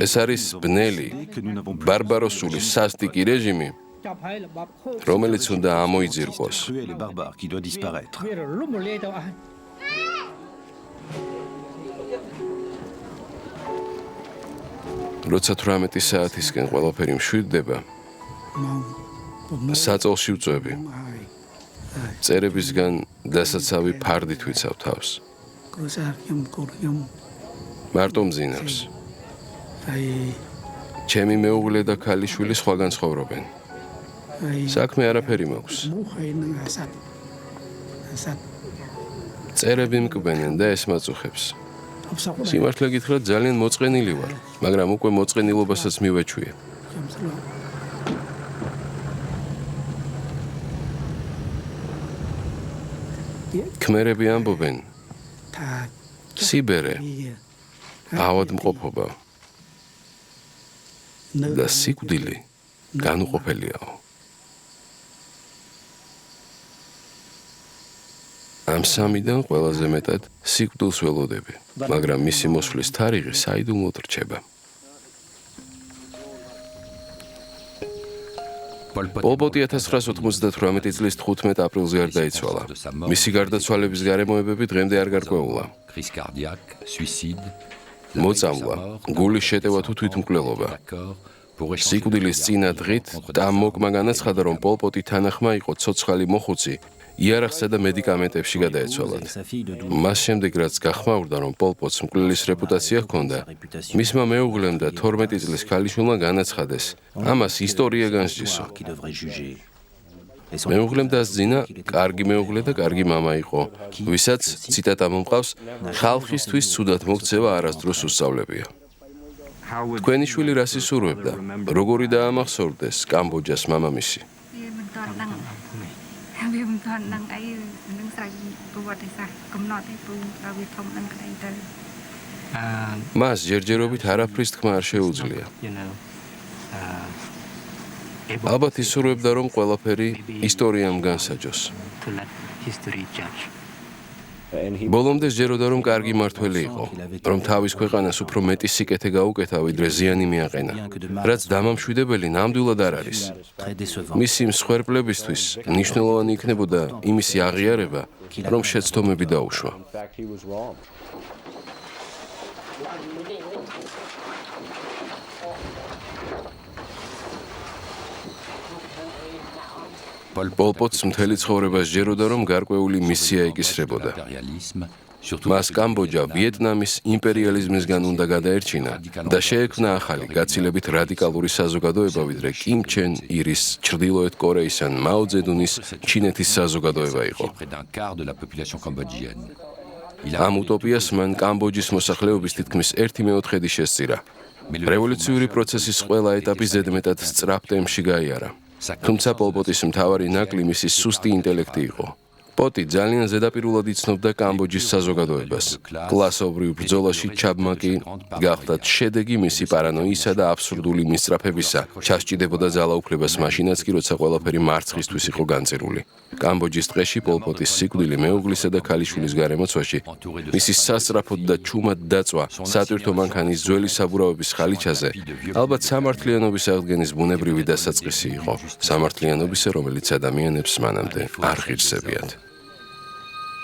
ეს არის ბნელი, ბარბაროსული, სასტიკი რეჟიმი, რომელიც უნდა ამოიძირკოს. როცა 18 საათისკენ ყველაფერი მშვიდდება, საწოლში ვწვევი. წერებისგან დასაცავი ფარდით ვიცავ თავს. მარტო მძინავს. ჩემი მეუღლე და ქალიშვილი სხვაგან ცხოვრობენ. საქმე არაფერი მაქვს. წერები მკბენენ და ეს მაწუხებს. სიმართლე გითხრათ, ძალიან მოწყენილი ვარ, მაგრამ უკვე მოწყენილობასაც მივეჩვიე. ქმერები ამბობენ, სიბერე, ავადმყოფობა და სიკვდილი განუყოფელიაო. ამ სამიდან ყველაზე მეტად სიკვდილს ველოდები, მაგრამ მისი მოსვლის თარიღი საიდუმლოდ რჩება. პოლ პოტი 1998 წლის 15 აპრილზე არ დაიცვალა. მისი გარდაცვალების გარემოებები დღემდე არ გარკვეულა. მოწამვლა, გულის შეტევა თუ თვითმკვლელობა. სიკვდილის წინა დღით ტამ მოკმა განაცხადა, რომ პოლ პოტი თანახმა იყო ცოცხალი მოხუცი იარაღსა და მედიკამენტებში გადაეცვალათ. მას შემდეგ, რაც გახმაურდა, რომ პოლ პოტს მკვლელის რეპუტაცია ჰქონდა, მისმა მეუღლემ და 12 წლის ქალიშვილმა განაცხადეს, ამას ისტორია განსჯისო. მეუღლემ დასძინა, კარგი მეუღლე და კარგი მამა იყო, ვისაც, ციტატა მომყავს, ხალხისთვის ცუდად მოქცევა არასდროს უსწავლებია. თქვენი შვილი რას ისურვებდა? როგორი დაამახსოვრდეს კამბოჯას მამამისი? მას ჯერჯერობით არაფრის თქმა არ შეუძლია. ალბათ ისურვებდა, რომ ყველაფერი ისტორიამ განსაჯოს. ბოლომდე სჯეროდა, რომ კარგი მმართველი იყო, რომ თავის ქვეყანას უფრო მეტი სიკეთე გაუკეთა, ვიდრე ზიანი მიაყენა, რაც დამამშვიდებელი ნამდვილად არ არის. მისი მსხვერპლებისთვის მნიშვნელოვანი იქნებოდა იმისი აღიარება, რომ შეცდომები დაუშვა. პოლ პოტს მთელი ცხოვრება სჯეროდა, რომ გარკვეული მისია ეკისრებოდა. მას კამბოჯა ვიეტნამის იმპერიალიზმისგან უნდა გადაერჩინა და შეექმნა ახალი, გაცილებით რადიკალური საზოგადოება, ვიდრე კიმ ჩენ ირის, ჩრდილოეთ კორეის ან მაო ძედუნის ჩინეთის საზოგადოება იყო. ამ უტოპიას მან კამბოჯის მოსახლეობის თითქმის 1/4 შესწირა. რევოლუციური პროცესის ყველა ეტაპი ზედმეტად სწრაფ ტემპში გაიარა. თუმცა პოლ პოტის მთავარი ნაკლი მისი სუსტი ინტელექტი იყო. პოტი ძალიან ზედაპირულად იცნობდა კამბოჯის საზოგადოებას. კლასობრივ ბრძოლაში ჩაბმაკი გახდათ შედეგი მისი პარანოისა და აბსურდული მისწრაფებისა. ჩასჭიდებოდა ძალაუფლებას მაშინაც კი, როცა ყველაფერი მარცხისთვის იყო განწირული. კამბოჯის ტყეში პოლ პოტის სიკვდილი მეუღლისა და ქალიშვილის გარემოცვაში, მისი სასწრაფოდ და ჩუმად დაწვა სატვირთო მანქანის ძველი საბურავების ხალიჩაზე, ალბათ სამართლიანობის აღდგენის ბუნებრივი დასაწყისი იყო. სამართლიანობისა, რომელიც ადამიანებს მანამდე არ ღირსებიათ.